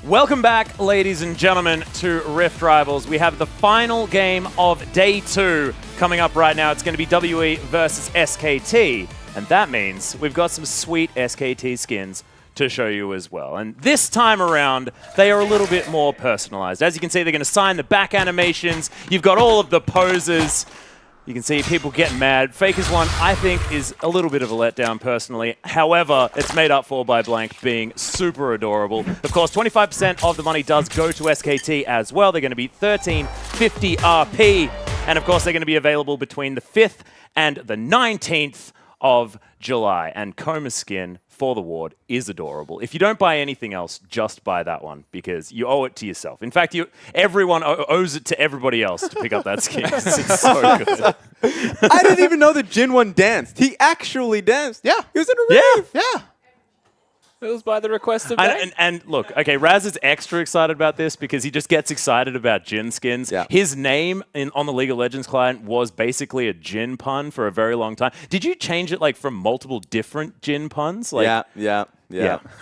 Welcome back, ladies and gentlemen, to Rift Rivals. We have the final game of Day 2 coming up right now. It's going to be WE versus SKT, and that means we've got some sweet SKT skins to show you as well. And this time around, they are a little bit more personalized. As you can see, they're going to sign the back animations. You've got all of the poses. You can see people getting mad. Faker's one, I think, is a little bit of a letdown personally. However, it's made up for by Blank being super adorable. Of course, 25% of the money does go to SKT as well. They're going to be 1350 RP. And of course, they're going to be available between the 5th and the 19th of July. And Koma's skin for the ward is adorable. If you don't buy anything else, just buy that one because you owe it to yourself. In fact, everyone owes it to everybody else to pick up that skin. It's so good. I didn't even know that Jin one danced. He actually danced. Yeah. He was in a rave. Yeah. It was by the request of Ben. And look, okay, Raz is extra excited about this because he just gets excited about Jin skins. Yeah. His name on the League of Legends client was basically a Jin pun for a very long time. Did you change it like from multiple different Jin puns? Like, Yeah.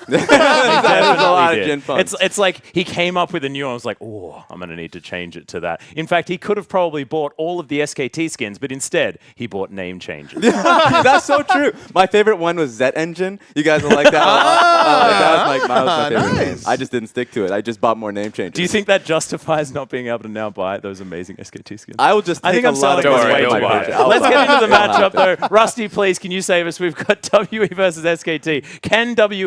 There's a lot of Jin puns. It's like he came up with a new one. I was like, oh, I'm going to need to change it to that. In fact, he could have probably bought all of the SKT skins, but instead, he bought name changes. That's so true. My favorite one was Z Engine. You guys will like that a lot. That was my favorite name. I just didn't stick to it. I just bought more name changes. Do you think that justifies not being able to now buy those amazing SKT skins? I will just take I think a I'm lot selling of this way money. too high. Let's get into the matchup, though. Rusty, please, can you save us? We've got WE versus SKT. Can WE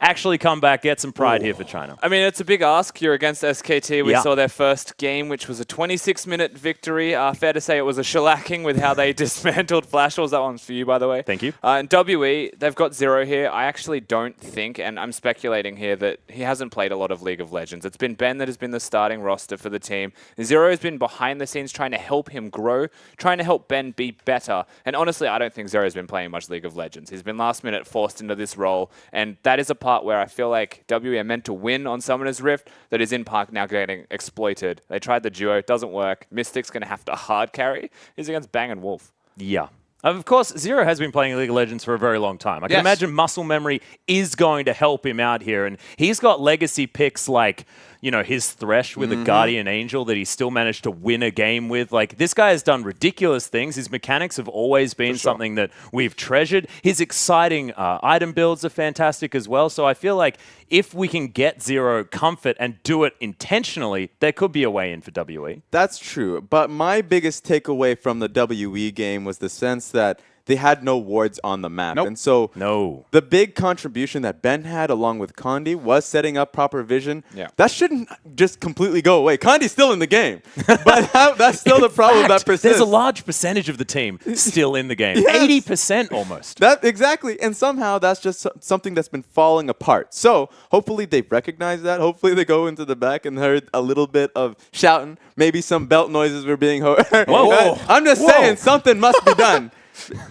actually come back, get some pride here for China? I mean, it's a big ask. You're against SKT. We Yeah. saw their first game, which was a 26-minute victory. Fair to say it was a shellacking with how they dismantled Flash Wars. That one's for you, by the way. Thank you. And WE, they've got Zero here. I actually don't think, and I'm speculating here, that he hasn't played a lot of League of Legends. It's been Ben that has been the starting roster for the team. Zero has been behind the scenes trying to help him grow, trying to help Ben be better. And honestly, I don't think Zero's been playing much League of Legends. He's been last minute forced into this role, and that is a part where I feel like WE are meant to win on Summoner's Rift that is in Park now getting exploited. They tried the duo, it doesn't work. Mystic's going to have to hard carry. He's against Bang and Wolf. Yeah. Of course, Zero has been playing League of Legends for a very long time. I can imagine muscle memory is going to help him out here. And he's got legacy picks like, you know, his Thresh with a Guardian Angel that he still managed to win a game with. Like, this guy has done ridiculous things. His mechanics have always been something that we've treasured. His exciting item builds are fantastic as well. So I feel like if we can get Zero comfort and do it intentionally, there could be a way in for WE. That's true. But my biggest takeaway from the WE game was the sense that they had no wards on the map. Nope. And so No. the big contribution that Ben had along with Condi was setting up proper vision. Yeah. That shouldn't just completely go away. Condi's still in the game. But that's still the problem that persists. There's a large percentage of the team still in the game. Yes. 80% almost. Exactly. And somehow that's just something that's been falling apart. So hopefully they recognize that. Hopefully they go into the back and heard a little bit of shouting. Maybe some belt noises were being heard. Whoa. I'm just saying something must be done.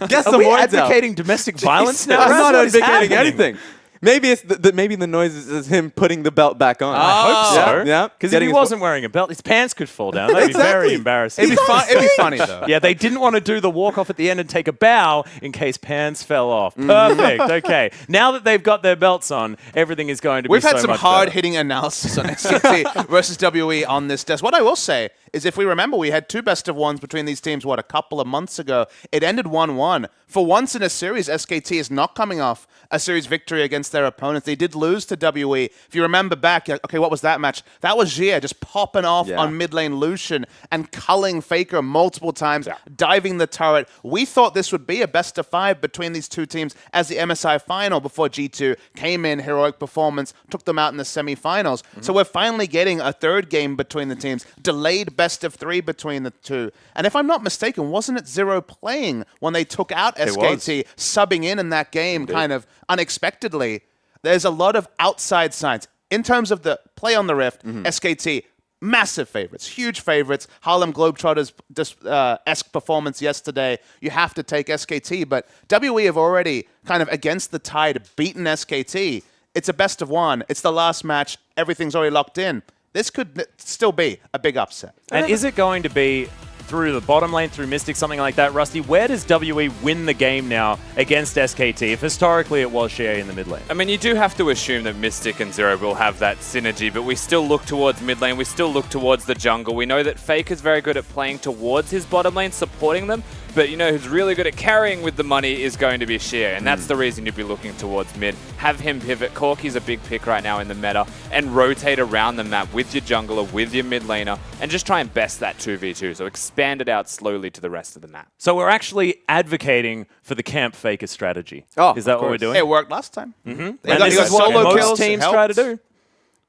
Get some Are we words out. advocating domestic violence now? I'm Raz? not What is advocating happening? anything. Maybe it's maybe the noise is him putting the belt back on. I hope so. Yeah. Because if Getting he his wasn't wearing a belt, his pants could fall down. That'd be very Exactly. embarrassing. It'd be funny though. Yeah, they didn't want to do the walk off at the end and take a bow in case pants fell off. Perfect. Okay. Now that they've got their belts on, everything is going to be We've so had some much better. hard-hitting analysis on SKT versus WE on this desk. What I will say is if we remember, we had two best-of-ones between these teams, a couple of months ago. It ended 1-1. For once in a series, SKT is not coming off a series victory against their opponents. They did lose to WE. If you remember back, okay, what was that match? That was Jia just popping off on mid lane Lucian and culling Faker multiple times, diving the turret. We thought this would be a best-of-5 between these two teams as the MSI final before G2 came in, heroic performance, took them out in the semifinals. So we're finally getting a third game between the teams, delayed best-of-3 between the two. And if I'm not mistaken, wasn't it Zero playing when they took out SKT, subbing in that game kind of unexpectedly? There's a lot of outside signs. In terms of the play on the Rift, SKT, massive favorites, huge favorites. Harlem Globetrotters-esque performance yesterday. You have to take SKT, but WE have already kind of against the tide beaten SKT. It's a best of one. It's the last match. Everything's already locked in. This could still be a big upset. And is it going to be through the bottom lane, through Mystic, something like that. Rusty, where does WE win the game now against SKT if historically it was Xie in the mid lane? I mean, you do have to assume that Mystic and Zero will have that synergy, but we still look towards mid lane, we still look towards the jungle. We know that Faker's very good at playing towards his bottom lane, supporting them, but you know who's really good at carrying with the money is going to be Xie, and that's the reason you'd be looking towards mid. Have him pivot. Corki's a big pick right now in the meta, and rotate around the map with your jungler, with your mid laner, and just try and best that 2v2, so expand it out slowly to the rest of the map. So we're actually advocating for the camp Faker strategy. Oh, is that what we're doing? It worked last time. And got- this you got is what solo most kills, it teams try to helps. do.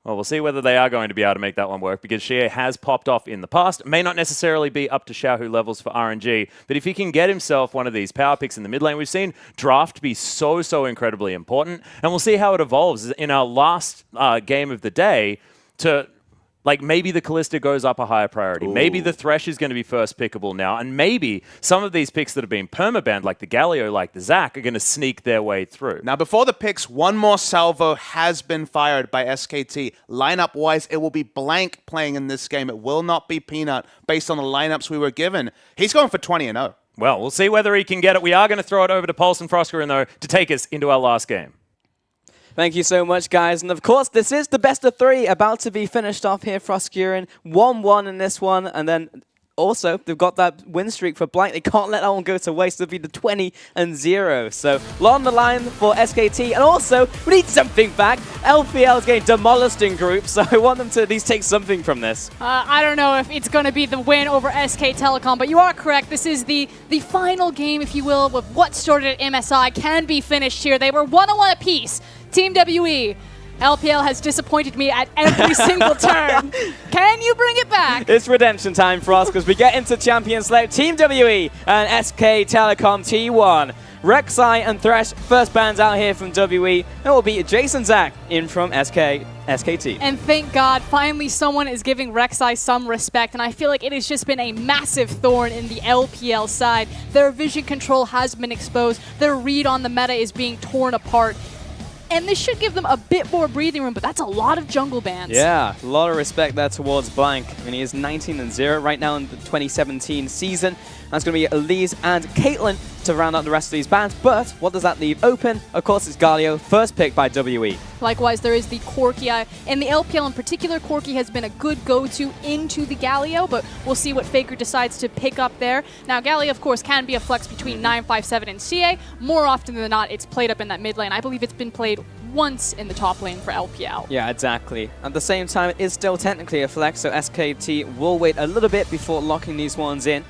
Well, we'll see whether they are going to be able to make that one work, because Xie has popped off in the past. May not necessarily be up to Xiaohu levels for RNG, but if he can get himself one of these power picks in the mid lane, we've seen draft be so incredibly important, and we'll see how it evolves in our last game of the day to... Like, maybe the Kalista goes up a higher priority. Ooh. Maybe the Thresh is going to be first pickable now. And maybe some of these picks that have been permabanned, like the Galio, like the Zac, are going to sneak their way through. Now, before the picks, one more salvo has been fired by SKT. Lineup-wise, it will be Blank playing in this game. It will not be Peanut, based on the lineups we were given. He's going for 20-0. Well, we'll see whether he can get it. We are going to throw it over to Pulse and Frosker, though, to take us into our last game. Thank you so much, guys. And of course, this is the best of 3 about to be finished off here. Froskurin 1-1 in this one. And then also, they've got that win streak for Blank. They can't let that one go to waste. It'll be the 20-0. So, lot on the line for SKT. And also, we need something back. LPL is getting demolished in groups, so I want them to at least take something from this. I don't know if it's going to be the win over SK Telecom, but you are correct. This is the final game, if you will, with what started at MSI can be finished here. They were 1-1 apiece. Team WE. LPL has disappointed me at every single turn. Can you bring it back? It's redemption time for us because we get into Champion Select. Team WE and SK Telecom T1. Rek'Sai and Thresh first bands out here from WE. It will be Jason Zac in from SKT. And thank God, finally someone is giving Rek'Sai some respect, and I feel like it has just been a massive thorn in the LPL side. Their vision control has been exposed. Their read on the meta is being torn apart. And this should give them a bit more breathing room, but that's a lot of jungle bans. Yeah, a lot of respect there towards Blank. I mean, he is 19-0 right now in the 2017 season. That's going to be Elise and Caitlyn to round out the rest of these bans. But what does that leave open? Of course, it's Galio, first pick by WE. Likewise, there is the Corki. In the LPL in particular, Corki has been a good go-to into the Galio, but we'll see what Faker decides to pick up there. Now, Galio, of course, can be a flex between 957 and CA. More often than not, it's played up in that mid lane. I believe it's been played once in the top lane for LPL. Yeah, exactly. At the same time, it is still technically a flex, so SKT will wait a little bit before locking these ones in.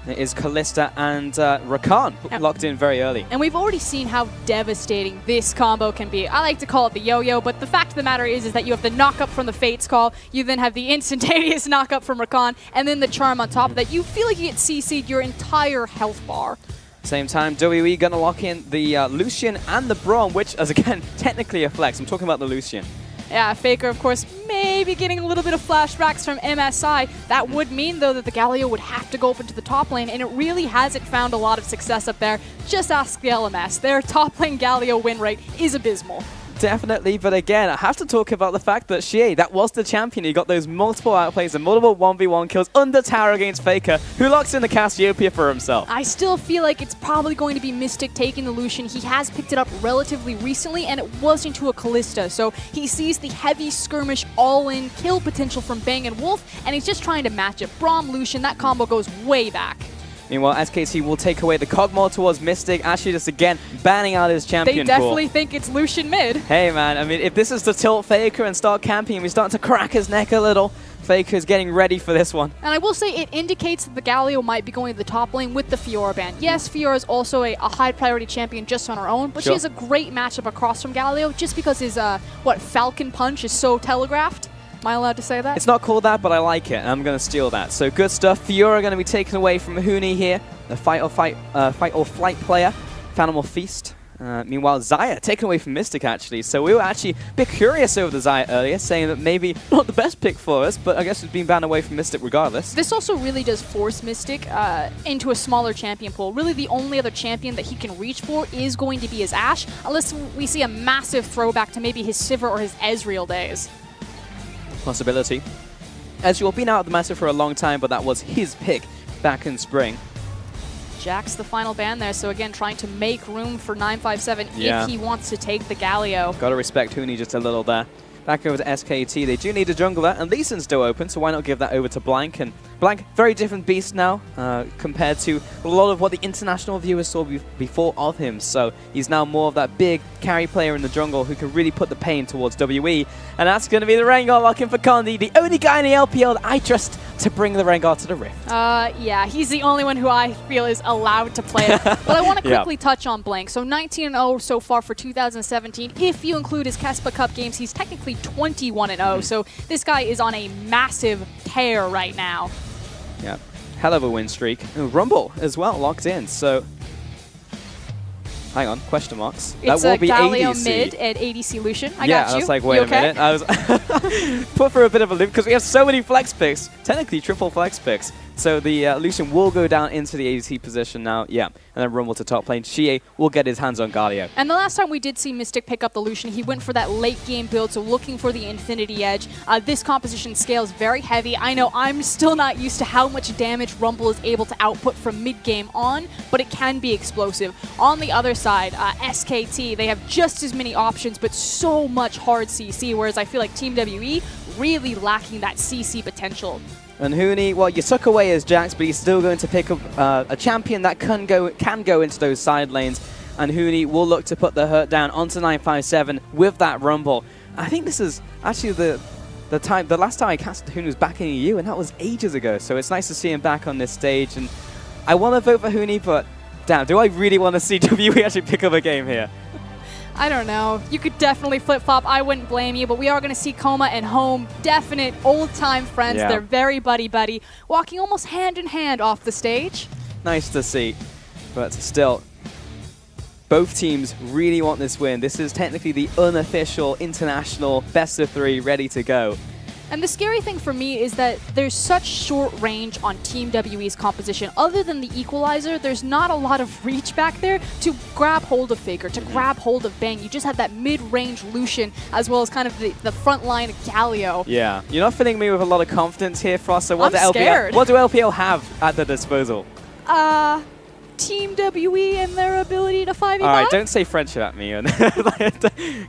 It is Kalista and Rakan locked in very early. And we've already seen how devastating this combo can be. I like to call it the yo-yo, but the fact of the matter is that you have the knock-up from the Fates call, you then have the instantaneous knock-up from Rakan, and then the charm on top of that. You feel like you get CC'd your entire health bar. Same time, WE gonna lock in the Lucian and the Braum, which is again technically a flex. I'm talking about the Lucian. Yeah, Faker, of course, maybe getting a little bit of flashbacks from MSI. That would mean, though, that the Galio would have to go up into the top lane, and it really hasn't found a lot of success up there. Just ask the LMS. Their top lane Galio win rate is abysmal. Definitely, but again, I have to talk about the fact that Xie, that was the champion. He got those multiple outplays and multiple 1v1 kills under tower against Faker, who locks in the Cassiopeia for himself. I still feel like it's probably going to be Mystic taking the Lucian. He has picked it up relatively recently, and it was into a Kalista, so he sees the heavy skirmish all-in kill potential from Bang and Wolf, and he's just trying to match it. Braum, Lucian, that combo goes way back. Meanwhile, SKT will take away the Cogmore towards Mystic, actually just again banning out his champion They definitely think it's Lucian mid. Hey man, I mean, if this is to tilt Faker and start camping, we're starting to crack his neck a little. Faker's getting ready for this one. And I will say it indicates that the Galio might be going to the top lane with the Fiora ban. Yes, Fiora is also a high priority champion just on her own, but she has a great matchup across from Galio just because his, Falcon Punch is so telegraphed. Am I allowed to say that? It's not called that, but I like it, and I'm going to steal that. So good stuff. Fiora going to be taken away from Huni here, the fight or flight player. Fanimal Feast. Meanwhile, Xayah taken away from Mystic, actually. So we were actually a bit curious over the Xayah earlier, saying that maybe not the best pick for us, but I guess it's been banned away from Mystic regardless. This also really does force Mystic into a smaller champion pool. Really, the only other champion that he can reach for is going to be his Ashe, unless we see a massive throwback to maybe his Sivir or his Ezreal days. Possibility. Ezreal been out of the matter for a long time, but that was his pick back in spring. Jack's the final ban there, so again, trying to make room for 957 Yeah. if he wants to take the Galio. Got to respect Huni just a little there. Back over to SKT. They do need a jungler, and Lee Sin's still open, so why not give that over to Blank? And Blank, very different beast now compared to a lot of what the international viewers saw before of him. So he's now more of that big carry player in the jungle who can really put the pain towards WE. And that's going to be the Rengar locking for Condi, the only guy in the LPL that I trust to bring the Rengar to the Rift. Yeah, he's the only one who I feel is allowed to play it. But I want to quickly touch on Blank. So 19-0 so far for 2017. If you include his Kespa Cup games, he's technically 21-0. So this guy is on a massive tear right now. Yeah, hell of a win streak. Ooh, Rumble as well, locked in. So, hang on, question marks. It's that will be Galio ADC. mid at ADC Lucian. I Yeah, got you. I was like, wait You a minute. I was put for a bit of a loop because we have so many flex picks, technically triple flex picks. So the Lucian will go down into the ADC position now, yeah. And then Rumble to top lane. Xie will get his hands on Galio. And the last time we did see Mystic pick up the Lucian, he went for that late game build, so looking for the Infinity Edge. This composition scales very heavy. I know I'm still not used to how much damage Rumble is able to output from mid-game on, but it can be explosive. On the other side, SKT, they have just as many options, but so much hard CC, whereas I feel like Team WE really lacking that CC potential. And Huni, well, you took away his Jax, but he's still going to pick up a champion that can go into those side lanes. And Huni will look to put the hurt down onto 957 with that Rumble. I think this is actually the last time I cast Huni was back in EU, and that was ages ago. So it's nice to see him back on this stage. And I want to vote for Huni, but damn, do I really want to see WE actually pick up a game here? I don't know. You could definitely flip-flop. I wouldn't blame you, but we are going to see Coma and Home, definite old-time friends. Yeah. They're very buddy-buddy, walking almost hand-in-hand off the stage. Nice to see. But still, both teams really want this win. This is technically the unofficial international best-of-3 ready to go. And the scary thing for me is that there's such short range on Team WE's composition. Other than the equalizer, there's not a lot of reach back there to grab hold of Faker, to grab hold of Bang. You just have that mid-range Lucian, as well as kind of the front line Galio. Yeah. You're not filling me with a lot of confidence here, Frost. So what I'm do scared. What do LPL have at their disposal? Team WE and their ability to 5v5? All right, don't say friendship at me.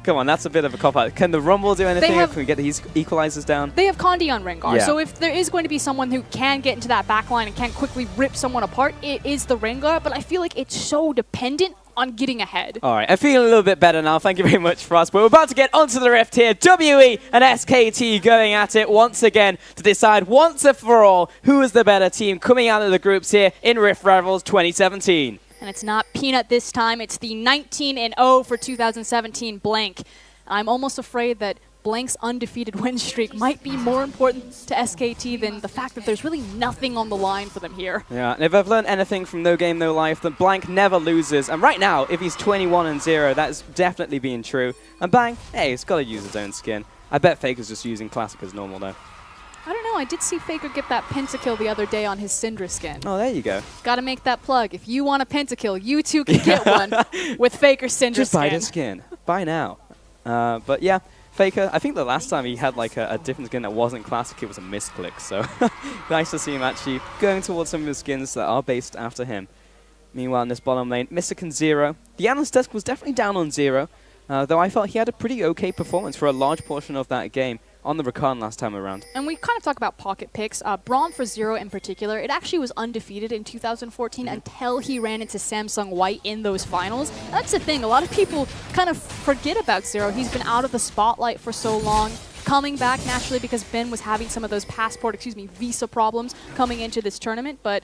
Come on, that's a bit of a cop-out. Can the Rumble do anything? Can we get these equalizers down? They have Condi on Rengar, Yeah. so if there is going to be someone who can get into that backline and can quickly rip someone apart, it is the Rengar, but I feel like it's so dependent on getting ahead. All right, I'm feeling a little bit better now. Thank you very much, Frost. But we're about to get onto the Rift here. WE and SKT going at it once again to decide once and for all who is the better team coming out of the groups here in Rift Rivals 2017. And it's not Peanut this time. It's the 19-0 for 2017 Blank. I'm almost afraid that Blank's undefeated win streak might be more important to SKT than the fact that there's really nothing on the line for them here. Yeah, and if I've learned anything from No Game, No Life, then Blank never loses. And right now, if he's 21-0, that's definitely being true. And Bang, hey, he's got to use his own skin. I bet Faker's just using Classic as normal, though. I don't know. I did see Faker get that pentakill the other day on his Syndra skin. Oh, there you go. Gotta make that plug. If you want a pentakill, you too can get one with Faker's Syndra Just skin. buy the skin. Buy now. But yeah, Faker, I think the last time he had like a different skin that wasn't Classic, it was a misclick. So nice to see him actually going towards some of the skins that are based after him. Meanwhile, in this bottom lane, Mystic and Zero. The analyst desk was definitely down on Zero, though I felt he had a pretty okay performance for a large portion of that game on the Rakan last time around. And we kind of talk about pocket picks. Braum for Zero in particular, it actually was undefeated in 2014 until he ran into Samsung White in those finals. That's the thing. A lot of people kind of forget about Zero. He's been out of the spotlight for so long. Coming back naturally because Ben was having some of those visa problems coming into this tournament. But,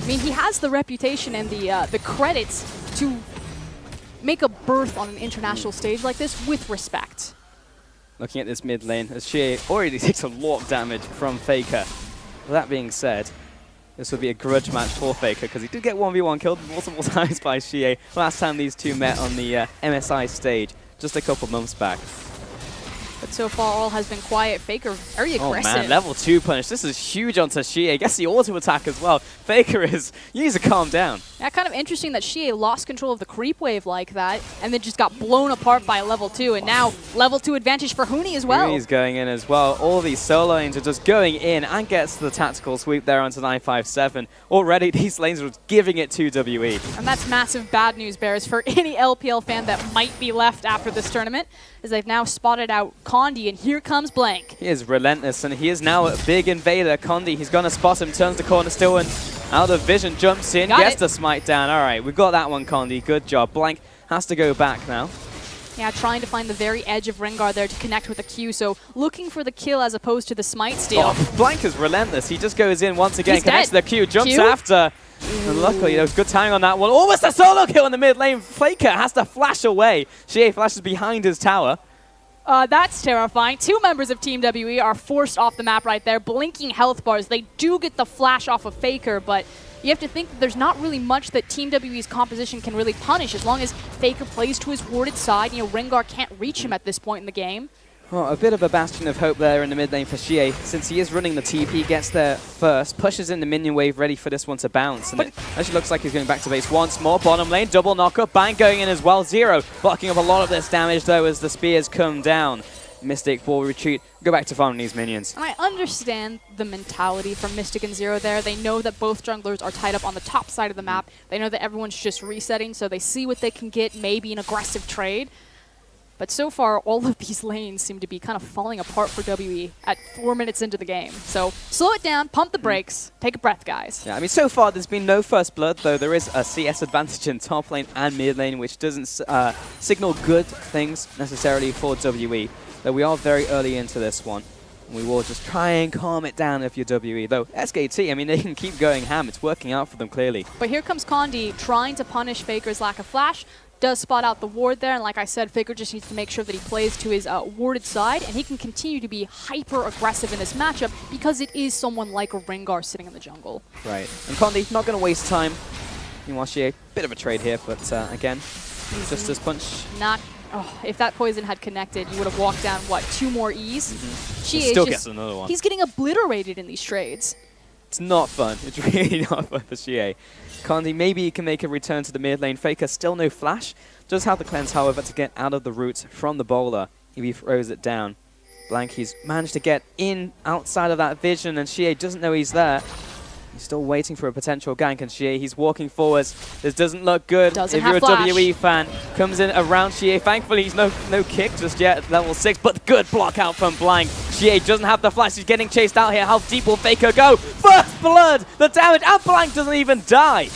I mean, he has the reputation and the credits to make a berth on an international stage like this with respect. Looking at this mid lane, as Xie already takes a lot of damage from Faker. With that being said, this would be a grudge match for Faker, because he did get 1v1 killed multiple times by Xie last time these two met on the MSI stage, just a couple months back. But so far, all has been quiet. Faker very aggressive. Oh man, level 2 punish. This is huge onto Xie. Gets the auto attack as well. Faker is, you need to calm down. Yeah, kind of interesting that Xie lost control of the creep wave like that, and then just got blown apart by level 2, and now level 2 advantage for Huni as well. Huni's going in as well. All these solo lanes are just going in and gets the tactical sweep there onto 957. Already these lanes are giving it to WE. And that's massive bad news, Bears, for any LPL fan that might be left after this tournament, as they've now spotted out Condi, and here comes Blank. He is relentless, and he is now a big invader. Condi, he's going to spot him, turns the corner still, and out of vision, jumps in, gets the smite down. All right, we got that one, Condi. Good job. Blank has to go back now. Yeah, trying to find the very edge of Rengar there to connect with the Q, so looking for the kill as opposed to the smite steal. Oh, Blank is relentless. He just goes in once again, He's connects dead. to the Q, jumps Q? after. And luckily, there was good timing on that one. Almost a solo kill in the mid lane. Faker has to flash away. Xie flashes behind his tower. That's terrifying. 2 members of Team WE are forced off the map right there, blinking health bars. They do get the flash off of Faker, but you have to think that there's not really much that Team WE's composition can really punish as long as Faker plays to his warded side. You know, Rengar can't reach him at this point in the game. Oh, a bit of a bastion of hope there in the mid lane for Xie. Since he is running the TP, gets there first, pushes in the minion wave, ready for this one to bounce. And it actually looks like he's going back to base once more. Bottom lane, double knockup, Bang going in as well. Zero blocking up a lot of this damage though as the spears come down. Mystic will retreat, go back to farming these minions. And I understand the mentality from Mystic and Zero there. They know that both junglers are tied up on the top side of the map. They know that everyone's just resetting, so they see what they can get, maybe an aggressive trade. But so far, all of these lanes seem to be kind of falling apart for WE at 4 minutes into the game. So slow it down, pump the brakes, take a breath, guys. Yeah, I mean, so far there's been no first blood, though there is a CS advantage in top lane and mid lane, which doesn't signal good things necessarily for WE. Though we are very early into this one. And we will just try and calm it down if you're WE. Though SKT, I mean, they can keep going ham. It's working out for them clearly. But here comes Condi trying to punish Faker's lack of flash. Does spot out the ward there, and like I said, Faker just needs to make sure that he plays to his warded side, and he can continue to be hyper-aggressive in this matchup because it is someone like a Rengar sitting in the jungle. Right. And Condi, not going to waste time. Meanwhile, Xie, bit of a trade here, but again, just as punch. Not. Oh, if that poison had connected, you would have walked down, what, 2 more E's? Xie Still just, gets another one. He's getting obliterated in these trades. It's not fun. It's really not fun for Xie. Condi, maybe he can make a return to the mid lane. Faker, still no flash. Does have the cleanse, however, to get out of the root from the bowler if he throws it down. Blank, he's managed to get in outside of that vision, and Xie doesn't know he's there. He's still waiting for a potential gank, and Xie, he's walking forwards. This doesn't look good. Doesn't if you're have a flash. WE fan, comes in around Xie. Thankfully, he's no kick just yet at level 6, but good block out from Blank. Xie doesn't have the flash. He's getting chased out here. How deep will Faker go? First blood! The damage, and Blank doesn't even die.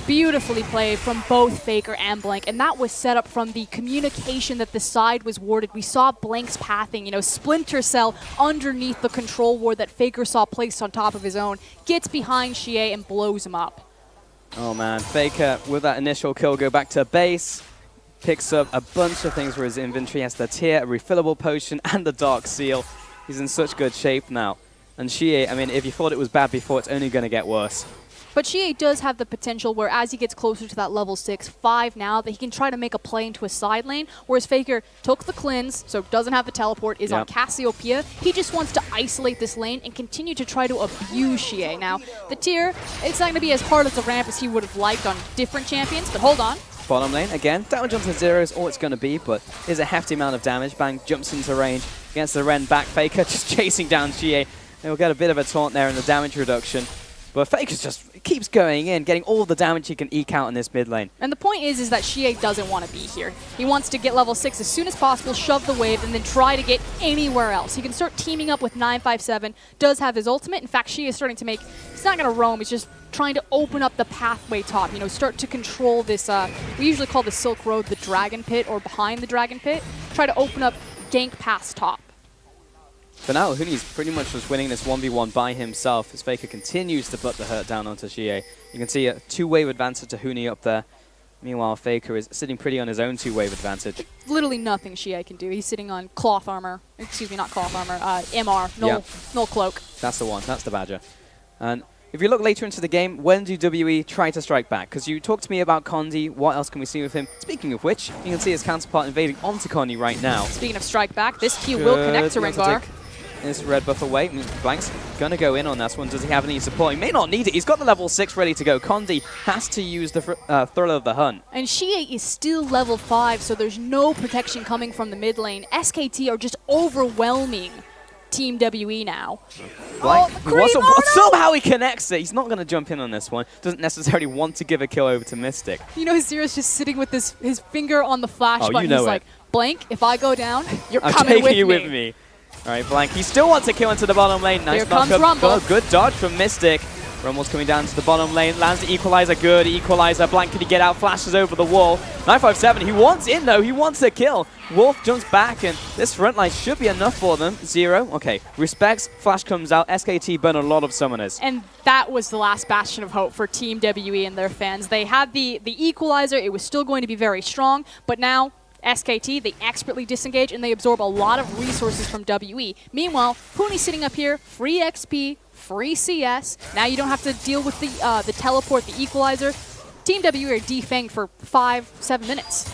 Beautifully played from both Faker and Blank, and that was set up from the communication that the side was warded. We saw Blank's pathing, you know, Splinter Cell underneath the control ward that Faker saw placed on top of his own, gets behind Xie and blows him up. Oh man, Faker with that initial kill go back to base, picks up a bunch of things for his inventory. He has the tear, a refillable potion, and the dark seal. He's in such good shape now. And Xie, I mean, if you thought it was bad before, it's only going to get worse. But Xie does have the potential where as he gets closer to that level 6, 5 now, that he can try to make a play into a side lane, whereas Faker took the cleanse, so doesn't have the teleport, is on Cassiopeia. He just wants to isolate this lane and continue to try to abuse Xie. Now, the tier, it's not going to be as hard as a ramp as he would have liked on different champions, but hold on. Bottom lane, again, damage onto Zero is all it's going to be, but there's a hefty amount of damage. Bang jumps into range against the Ren back. Faker just chasing down Xie. They will get a bit of a taunt there in the damage reduction. But Faker just keeps going in, getting all the damage he can eke out in this mid lane. And the point is that Xie doesn't want to be here. He wants to get level 6 as soon as possible, shove the wave, and then try to get anywhere else. He can start teaming up with 957, does have his ultimate. In fact, Xie is starting to make, he's not going to roam, he's just trying to open up the pathway top, you know, start to control this, we usually call the Silk Road the Dragon Pit, or behind the Dragon Pit. Try to open up gank past top. For now, Huni's pretty much just winning this 1v1 by himself as Faker continues to put the hurt down onto Xie. You can see a 2-wave advantage to Huni up there. Meanwhile, Faker is sitting pretty on his own 2-wave advantage. Literally nothing Xie can do. He's sitting on cloth armor. Excuse me, not cloth armor. MR. Null cloak. That's the one. That's the Badger. And if you look later into the game, when do WE try to strike back? Because you talked to me about Condi. What else can we see with him? Speaking of which, you can see his counterpart invading onto Condi right now. Speaking of strike back, this Q will connect to Rengar. This red buff away. Blank's going to go in on this one. Does he have any support? He may not need it. He's got the level 6 ready to go. Condi has to use the Thrill of the Hunt. And Xie is still level 5, so there's no protection coming from the mid lane. SKT are just overwhelming Team WE now. Blank, oh, somehow he connects it. He's not going to jump in on this one. Doesn't necessarily want to give a kill over to Mystic. You know, Zero's just sitting with his finger on the flash button. You know He's like, Blank, if I go down, you're I'm coming taking you with with me. All right, Blank. He still wants to kill into the bottom lane. Nice Here comes knock-up. Rumble. Oh, good dodge from Mystic. Rumble's coming down to the bottom lane. Lands the equalizer. Good equalizer. Blank, can he get out? Flashes over the wall. 957. He wants in, though. He wants a kill. Wolf jumps back, and this front line should be enough for them. Zero. Okay. Respects. Flash comes out. SKT burn a lot of summoners. And that was the last bastion of hope for Team WE and their fans. They had the equalizer. It was still going to be very strong, but now SKT, they expertly disengage and they absorb a lot of resources from WE. Meanwhile, Huni sitting up here, free XP, free CS. Now you don't have to deal with the teleport, the equalizer. Team WE are defanged for 5-7 minutes.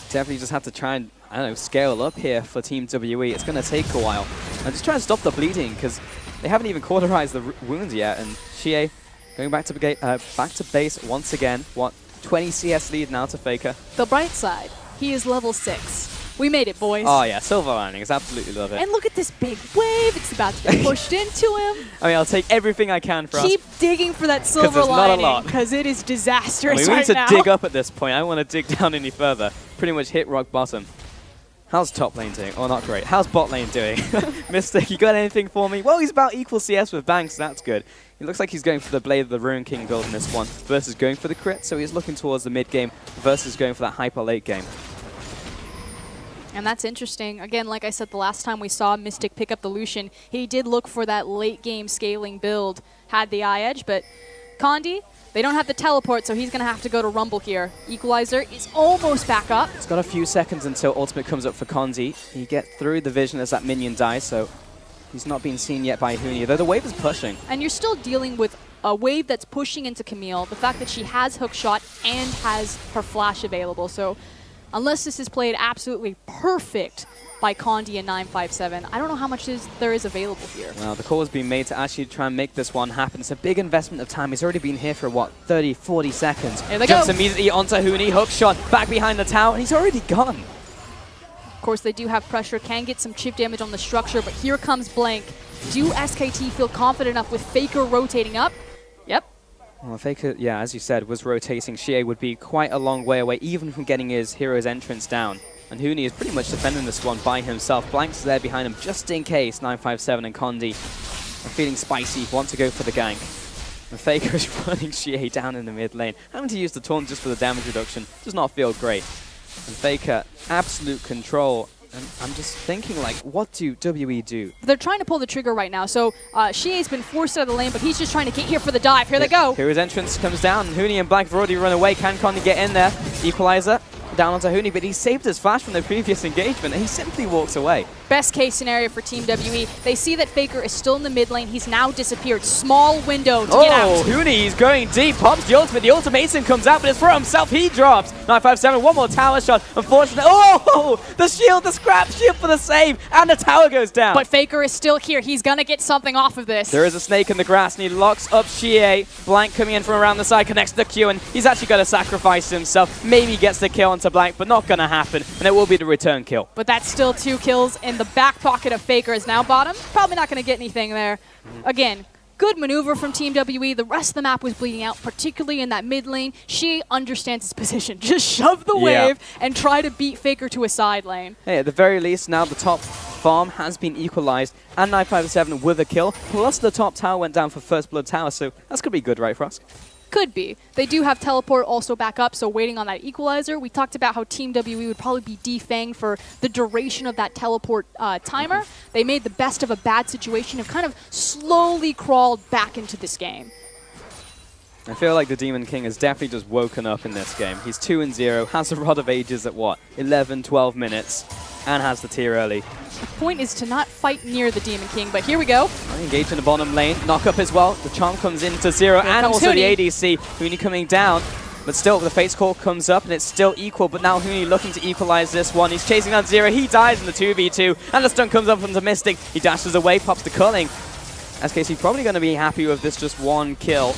Definitely just have to try and, I don't know, scale up here for Team WE. It's going to take a while. And just try and stop the bleeding because they haven't even cauterized the wounds yet. And Xie going back to base once again. What, 20 CS lead now to Faker. The bright side. He is level 6. We made it, boys. Oh, yeah. Silver linings. Absolutely love it. And look at this big wave. It's about to get pushed into him. I mean, I'll take everything I can for us. Keep digging for that silver lining because it is disastrous we right need now. to dig up at this point. I don't want to dig down any further. Pretty much hit rock bottom. How's top lane doing? Oh, not great. How's bot lane doing? Mystic, you got anything for me? Well, he's about equal CS with Banks. That's good. He looks like he's going for the Blade of the Ruin King build in this one versus going for the crit. So he's looking towards the mid game versus going for that hyper late game. And that's interesting. Again, like I said, the last time we saw Mystic pick up the Lucian, he did look for that late game scaling build, had the eye edge, but Condi, they don't have the teleport, so he's going to have to go to Rumble here. Equalizer is almost back up. It's got a few seconds until ultimate comes up for Condi. He gets through the vision as that minion dies, so he's not being seen yet by Huni, though the wave is pushing. And you're still dealing with a wave that's pushing into Camille, the fact that she has hookshot and has her flash available, so unless this is played absolutely perfect by Condi and 957, I don't know how much there is available here. Well, the call has been made to actually try and make this one happen. It's a big investment of time. He's already been here for, what, 30, 40 seconds. Here they Jumps go. immediately onto Huni, hook shot, back behind the tower, and he's already gone. Of course, they do have pressure, can get some chip damage on the structure, but here comes Blank. Do SKT feel confident enough with Faker rotating up? Yep. Well, Faker, yeah, as you said, was rotating. Xie would be quite a long way away, even from getting his hero's entrance down. And Huni is pretty much defending this one by himself. Blank's there behind him just in case 957 and Condi are feeling spicy, want to go for the gank. And Faker is running Xie down in the mid lane. Having to use the taunt just for the damage reduction does not feel great. And Faker, absolute control. And I'm just thinking, like, what do WE do? They're trying to pull the trigger right now, so Xie's been forced out of the lane, but he's just trying to get here for the dive. Here they go. Hero's entrance comes down, and Huni and Blank have already run away. Can Condi get in there? Equalizer down onto Huni, but he saved his flash from the previous engagement, and he simply walks away. Best case scenario for Team WE. They see that Faker is still in the mid lane. He's now disappeared. Small window to get out. Huni, he's going deep. Pops the ultimate. The ultimatum comes out, but it's for himself. He drops. 957, one more tower shot. Unfortunately, oh! The shield, the scrap shield for the save, and the tower goes down. But Faker is still here. He's going to get something off of this. There is a snake in the grass, and he locks up Xie. Blank coming in from around the side, connects the Q, and he's actually going to sacrifice himself. Maybe gets the kill onto Blank, but not going to happen, and it will be the return kill. But that's still 2 kills in the back pocket of Faker is now bottom. Probably not going to get anything there. Again, good maneuver from Team WE. The rest of the map was bleeding out, particularly in that mid lane. She understands his position. Just shove the wave and try to beat Faker to a side lane. Hey, at the very least, now the top farm has been equalized, and 957 with a kill, plus the top tower went down for First Blood Tower, so that's going to be good, right, Frosk? Could be. They do have teleport also back up, so waiting on that equalizer. We talked about how Team WE would probably be defanged for the duration of that teleport timer. They made the best of a bad situation and kind of slowly crawled back into this game. I feel like the Demon King has definitely just woken up in this game. He's 2-0, has a Rod of Ages at what, 11, 12 minutes, and has the tier early. The point is to not fight near the Demon King, but here we go. Engage in the bottom lane, knock up as well. The charm comes into Zero, and also Huni. the ADC. Huni coming down, but still the Fate's Call comes up, and it's still equal. But now Huni looking to equalize this one. He's chasing down Zero. He dies in the 2v2, and the stun comes up from the Mystic. He dashes away, pops the culling. SKT probably going to be happy with this just one kill.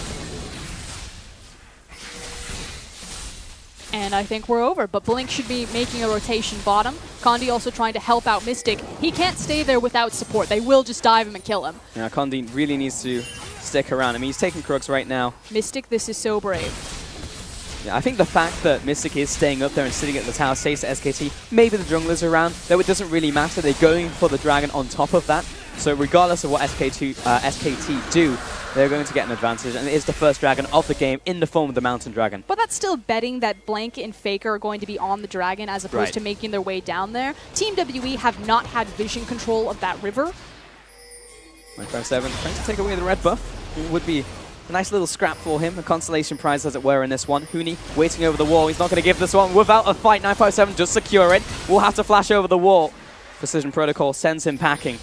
And I think we're over, but Blink should be making a rotation bottom. Condi also trying to help out Mystic. He can't stay there without support. They will just dive him and kill him. Yeah, Condi really needs to stick around. I mean, he's taking Krugs right now. Mystic, this is so brave. Yeah, I think the fact that Mystic is staying up there and sitting at the tower says to SKT, maybe the jungler's around, though it doesn't really matter. They're going for the dragon on top of that. So regardless of what SKT do, they're going to get an advantage, and it is the first dragon of the game in the form of the Mountain Dragon. But that's still betting that Blank and Faker are going to be on the dragon as opposed to making their way down there. Team WE have not had vision control of that river. 957 trying to take away the red buff. It would be a nice little scrap for him, a consolation prize as it were in this one. Huni waiting over the wall. He's not going to give this one without a fight. 957 just secure it. We'll have to flash over the wall. Precision Protocol sends him packing.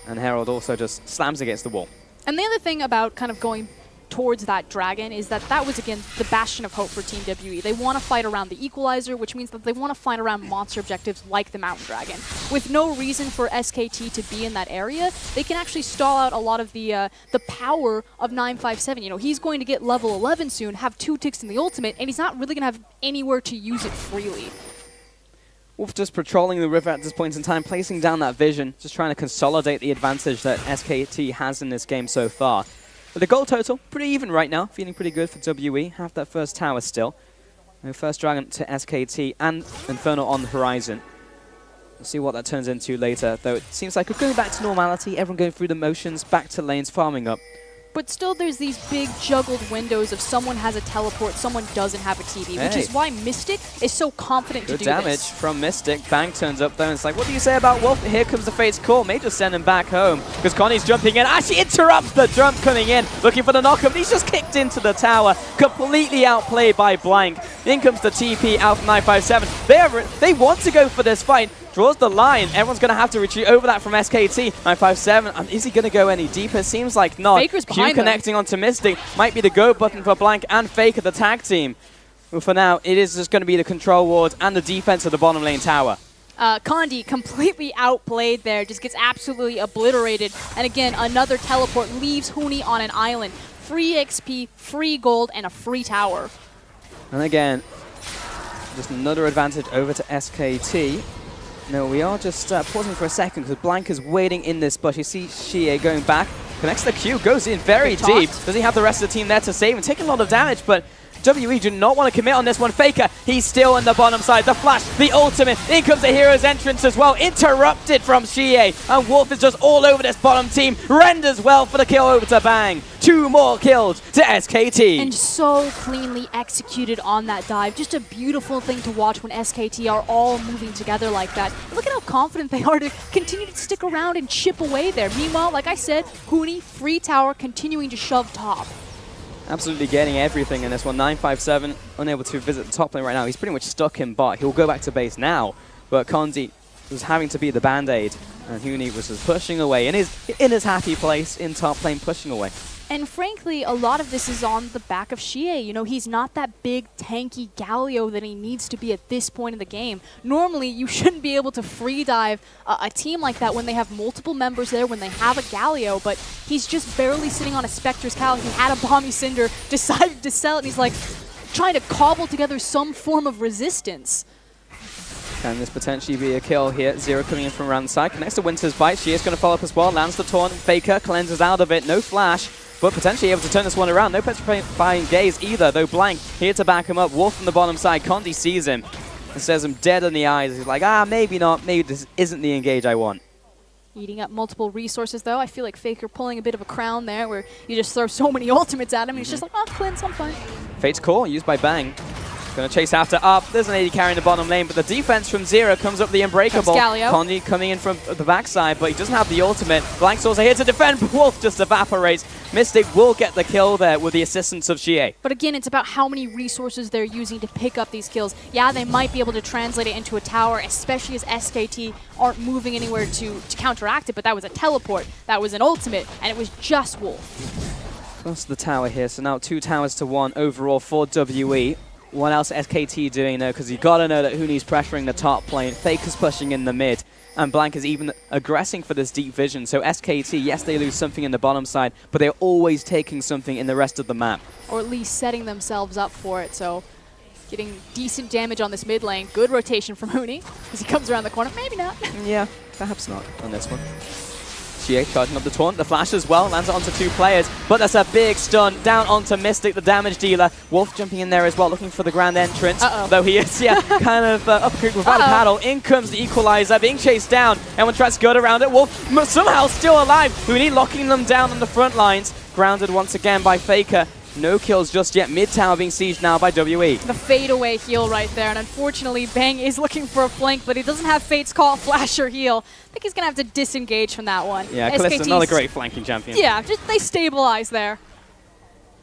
And Herald also just slams against the wall. And the other thing about kind of going towards that dragon is that that was, again, the bastion of hope for Team WE. They want to fight around the Equalizer, which means that they want to fight around monster objectives like the Mountain Dragon. With no reason for SKT to be in that area, they can actually stall out a lot of the power of 957. You know, he's going to get level 11 soon, have 2 ticks in the ultimate, and he's not really going to have anywhere to use it freely. Wolf just patrolling the river at this point in time, placing down that vision, just trying to consolidate the advantage that SKT has in this game so far. But the goal total, pretty even right now, feeling pretty good for WE. Have that first tower still. First dragon to SKT and Inferno on the horizon. We'll see what that turns into later, though it seems like we're going back to normality, everyone going through the motions, back to lanes, farming up. But still there's these big juggled windows of someone has a teleport, someone doesn't have a TV, which is why Mystic is so confident to do this. Good damage from Mystic. Bang turns up though and it's like, what do you say about Wolf? Here comes the Fate's Call. May just send him back home because Connie's jumping in. Actually interrupts the jump coming in, looking for the knockup. He's just kicked into the tower, completely outplayed by Blank. In comes the TP out from 957. They want to go for this fight. Draws the line. Everyone's going to have to retreat over that from SKT. 957. Is he going to go any deeper? Seems like not. Faker's behind Q connecting onto Mystic. Might be the go button for Blank and Faker, the tag team. But for now, it is just going to be the control wards and the defense of the bottom lane tower. Condi completely outplayed there, just gets absolutely obliterated. And again, another teleport leaves Huni on an island. Free XP, free gold, and a free tower. And again, just another advantage over to SKT. No, we are just pausing for a second because Blank is waiting in this bush. You see Xie going back, connects the Q, goes in very deep. Does he have the rest of the team there to save and taking a lot of damage, but WE do not want to commit on this one. Faker, he's still on the bottom side. The flash, the ultimate. In comes the hero's entrance as well. Interrupted from Xie. And Wolf is just all over this bottom team. Renders well for the kill over to Bang. 2 more kills to SKT. And so cleanly executed on that dive. Just a beautiful thing to watch when SKT are all moving together like that. Look at how confident they are to continue to stick around and chip away there. Meanwhile, like I said, Huni, free tower, continuing to shove top. Absolutely getting everything in this one. 957, unable to visit the top lane right now. He's pretty much stuck in bot. He'll go back to base now, but Condi was having to be the band-aid, and Huni was just pushing away in his happy place in top lane, pushing away. And frankly, a lot of this is on the back of Xie. You know, he's not that big, tanky Galio that he needs to be at this point in the game. Normally, you shouldn't be able to free dive a team like that when they have multiple members there, when they have a Galio, but he's just barely sitting on a Spectre's Cal. He had a Bomby Cinder, decided to sell it, and he's like trying to cobble together some form of resistance. Can this potentially be a kill here? Zero coming in from around the side. Connects to Winter's Bite. She is going to follow up as well. Lands the taunt. Faker cleanses out of it. No flash, but potentially able to turn this one around. No petrifying gaze either, though Blank here to back him up. Wolf from the bottom side. Condi sees him and stares him dead in the eyes. He's like, maybe not. Maybe this isn't the engage I want. Eating up multiple resources, though. I feel like Faker pulling a bit of a crown there where you just throw so many ultimates at him. And he's just like, cleanse, I'm fine. Fate's Call used by Bang. Gonna chase after up. There's an AD carry in the bottom lane, but the defense from Zero comes up the Unbreakable. Condi coming in from the backside, but he doesn't have the ultimate. Blank's also here to defend. Wolf just evaporates. Mystic will get the kill there with the assistance of GA. But again, it's about how many resources they're using to pick up these kills. Yeah, they might be able to translate it into a tower, especially as SKT aren't moving anywhere to counteract it, but that was a teleport, that was an ultimate, and it was just Wolf. Close to the tower here, so now 2 towers to 1 overall for WE. What else SKT doing though? Because you gotta know that Huni's pressuring the top lane, Faker's pushing in the mid, and Blank is even aggressing for this deep vision. So SKT, yes, they lose something in the bottom side, but they're always taking something in the rest of the map. Or at least setting themselves up for it, so getting decent damage on this mid lane. Good rotation from Huni, as he comes around the corner. Maybe not. Yeah, perhaps not on this one. GA charging up the taunt, the flash as well, lands it onto 2 players, but that's a big stun down onto Mystic, the damage dealer. Wolf jumping in there as well, looking for the grand entrance, though he is, kind of up without a paddle. In comes the equalizer, being chased down. Everyone tries to skirt around it. Wolf somehow still alive. Huni locking them down on the front lines. Grounded once again by Faker. No kills just yet. Mid tower being sieged now by WE. The fadeaway heal right there, and unfortunately Bang is looking for a flank, but he doesn't have Fate's call, flash, or heal. I think he's going to have to disengage from that one. Yeah, Callista's another great flanking champion. Yeah, they stabilize there.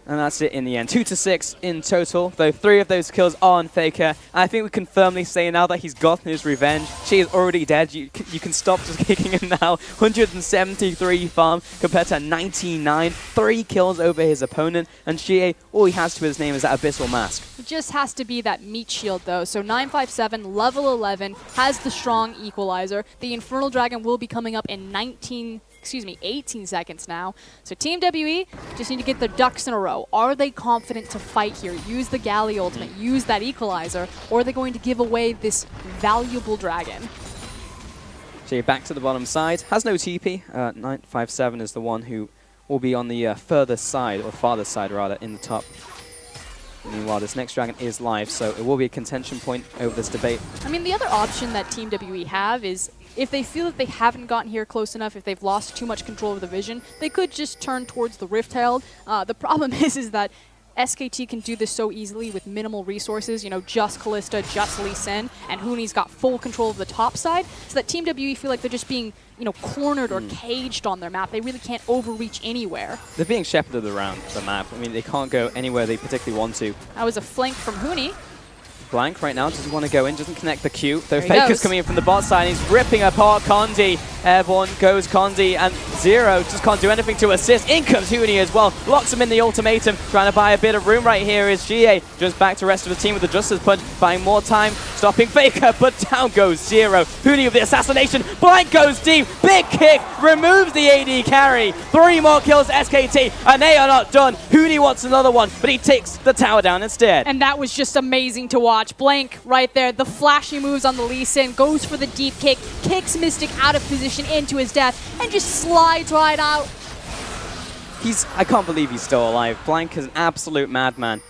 And that's it in the end. 2-6 in total, though 3 of those kills are on Faker. I think we can firmly say now that he's gotten his revenge. She is already dead. You can stop just kicking him now. 173 farm compared to 99. 3 kills over his opponent. And Shie, all he has to his name is that Abyssal Mask. It just has to be that meat shield, though. So 957, level 11, has the strong equalizer. The Infernal Dragon will be coming up in 18 seconds now. So Team WE just need to get their ducks in a row. Are they confident to fight here? Use the Galley ultimate, use that equalizer, or are they going to give away this valuable dragon? Jay back to the bottom side, has no TP. 957 is the one who will be on the further side, or farther side rather, in the top. Meanwhile, this next dragon is live, so it will be a contention point over this debate. I mean, the other option that Team WE have is if they feel that they haven't gotten here close enough, if they've lost too much control of the vision, they could just turn towards the Rift Herald. The problem is that SKT can do this so easily with minimal resources, you know, just Kalista, just Lee Sin, and Huni's got full control of the top side, so that Team WE feel like they're just being, you know, cornered or caged on their map. They really can't overreach anywhere. They're being shepherded around the map. I mean, they can't go anywhere they particularly want to. That was a flank from Huni. Blank right now doesn't want to go in, doesn't connect the Q. Though Faker's coming in from the bot side, he's ripping apart Condi. Airborne goes Condi, and Zero just can't do anything to assist. In comes Huni as well, locks him in the ultimatum, trying to buy a bit of room right here is GA. Just back to the rest of the team with the Justice Punch, buying more time, stopping Faker, but down goes Zero. Huni with the assassination, Blank goes deep, big kick, removes the AD carry. 3 more kills SKT, and they are not done. Huni wants another one, but he takes the tower down instead. And that was just amazing to watch. Blank right there, the flashy moves on the Lee Sin, goes for the deep kick, kicks Mystic out of position into his death, and just slides right out. I can't believe he's still alive. Blank is an absolute madman.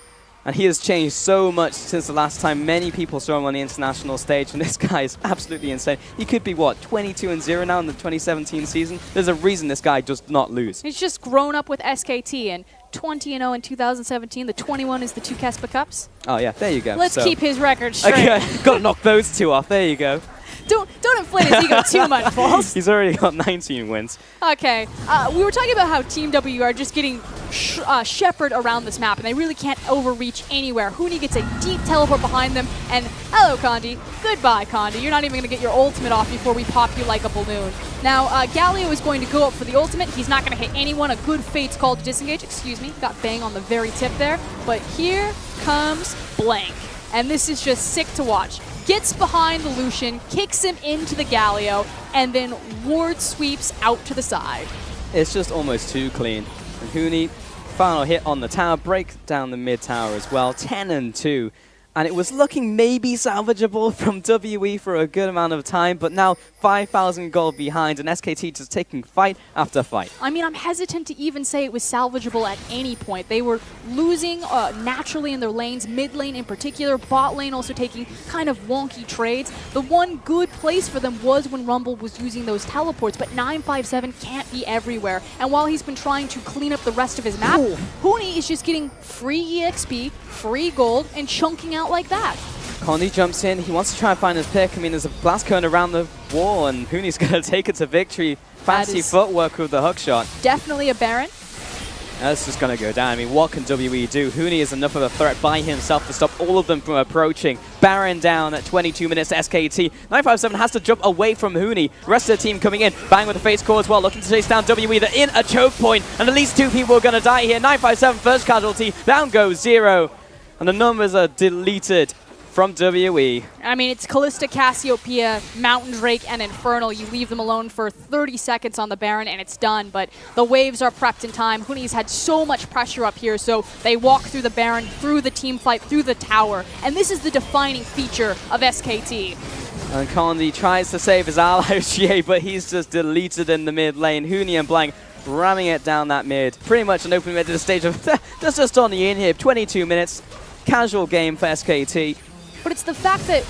And he has changed so much since the last time many people saw him on the international stage, and this guy is absolutely insane. He could be, what, 22-0 now in the 2017 season? There's a reason this guy does not lose. He's just grown up with SKT, and 20-0 in 2017. The 21 is the 2 Kespa Cups. Oh, yeah, there you go. Let's keep his record straight. Okay, got to knock those 2 off. There you go. Don't inflate his ego too much, Falls. He's already got 19 wins. Okay, we were talking about how Team W are just getting shepherded around this map, and they really can't overreach anywhere. Huni gets a deep teleport behind them, and hello, Condi. Goodbye, Condi. You're not even going to get your ultimate off before we pop you like a balloon. Now, Galio is going to go up for the ultimate. He's not going to hit anyone. A good Fate's call to disengage. Excuse me. Got Bang on the very tip there. But here comes Blank. And this is just sick to watch. Gets behind the Lucian, kicks him into the Galio, and then ward sweeps out to the side. It's just almost too clean. And Huni, final hit on the tower, breaks down the mid tower as well, 10-2. And it was looking maybe salvageable from WE for a good amount of time, but now 5,000 gold behind, and SKT just taking fight after fight. I mean, I'm hesitant to even say it was salvageable at any point. They were losing naturally in their lanes, mid lane in particular, bot lane also taking kind of wonky trades. The one good place for them was when Rumble was using those teleports, but 957 can't be everywhere. And while he's been trying to clean up the rest of his map, Huni is just getting free EXP, free gold, and chunking out out like that. Condi jumps in. He wants to try and find his pick. I mean, there's a blast cone around the wall, and Huni's going to take it to victory. Fancy footwork with the hook shot. Definitely a Baron. That's just going to go down. I mean, what can WE do? Huni is enough of a threat by himself to stop all of them from approaching. Baron down at 22 minutes. SKT. 957 has to jump away from Huni. Rest of the team coming in. Bang with the face core as well, looking to chase down WE. They're in a choke point, and at least 2 people are going to die here. 957 first casualty. Down goes 0. And the numbers are deleted from WE. I mean, it's Callista, Cassiopeia, Mountain Drake, and Infernal. You leave them alone for 30 seconds on the Baron, and it's done. But the waves are prepped in time. Huni's had so much pressure up here, so they walk through the Baron, through the team fight, through the tower. And this is the defining feature of SKT. And Condi tries to save his ally, Shie, but he's just deleted in the mid lane. Huni and Blank ramming it down that mid. Pretty much an open mid to the stage of that's just on the inhib. 22 minutes. Casual game for SKT. But it's the fact that...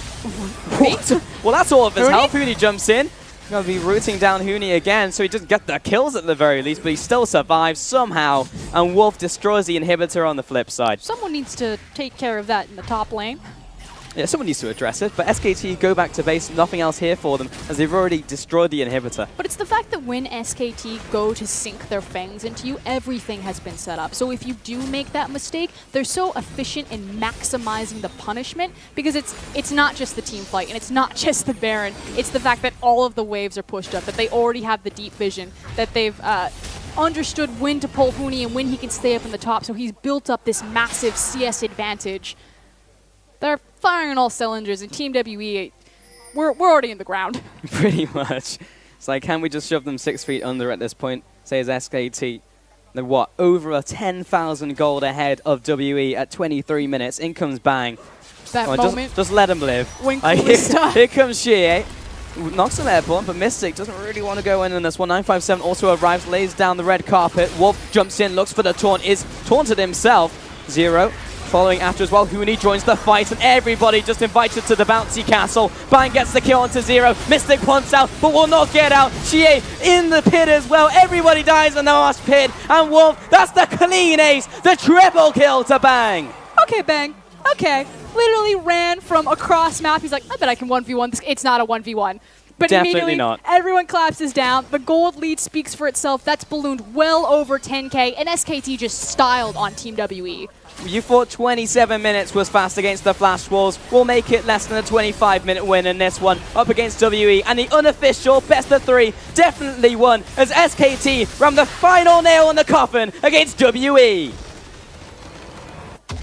Well, that's all of his Huni? health. Huni jumps in. Going to be rooting down Huni again, so he doesn't get the kills at the very least, but he still survives somehow. And Wolf destroys the inhibitor on the flip side. Someone needs to take care of that in the top lane. Yeah, someone needs to address it, but SKT go back to base, nothing else here for them, as they've already destroyed the inhibitor. But it's the fact that when SKT go to sink their fangs into you, everything has been set up. So if you do make that mistake, they're so efficient in maximizing the punishment, because it's not just the team fight, and it's not just the Baron. It's the fact that all of the waves are pushed up, that they already have the deep vision, that they've understood when to pull Huni and when he can stay up in the top, so he's built up this massive CS advantage. They're firing on all cylinders, and Team WE, we're already in the ground. Pretty much. It's like, can we just shove them 6 feet under at this point, says SKT. They're what, over a 10,000 gold ahead of WE at 23 minutes. In comes Bang. That moment. Just let him live. When Here comes Shie. Knocks him airborne, but Mystic doesn't really want to go in on this one. 957 also arrives, lays down the red carpet. Wolf jumps in, looks for the taunt, is taunted himself. 0. Following after as well, Huni joins the fight, and everybody just invited to the bouncy castle. Bang gets the kill onto 0. Mystic punts out, but will not get out. Shie in the pit as well. Everybody dies in the last pit. And Wolf, that's the clean ace. The triple kill to Bang. Okay, Bang. Okay. Literally ran from across map. He's like, I bet I can 1v1 this. It's not a 1v1. But Definitely immediately, not. Everyone collapses down. The gold lead speaks for itself. That's ballooned well over 10k, and SKT just styled on Team WE. You thought 27 minutes was fast against the Flash Wolves. We'll make it less than a 25-minute win in this one up against WE. And the unofficial best of 3 definitely won as SKT ran the final nail in the coffin against WE.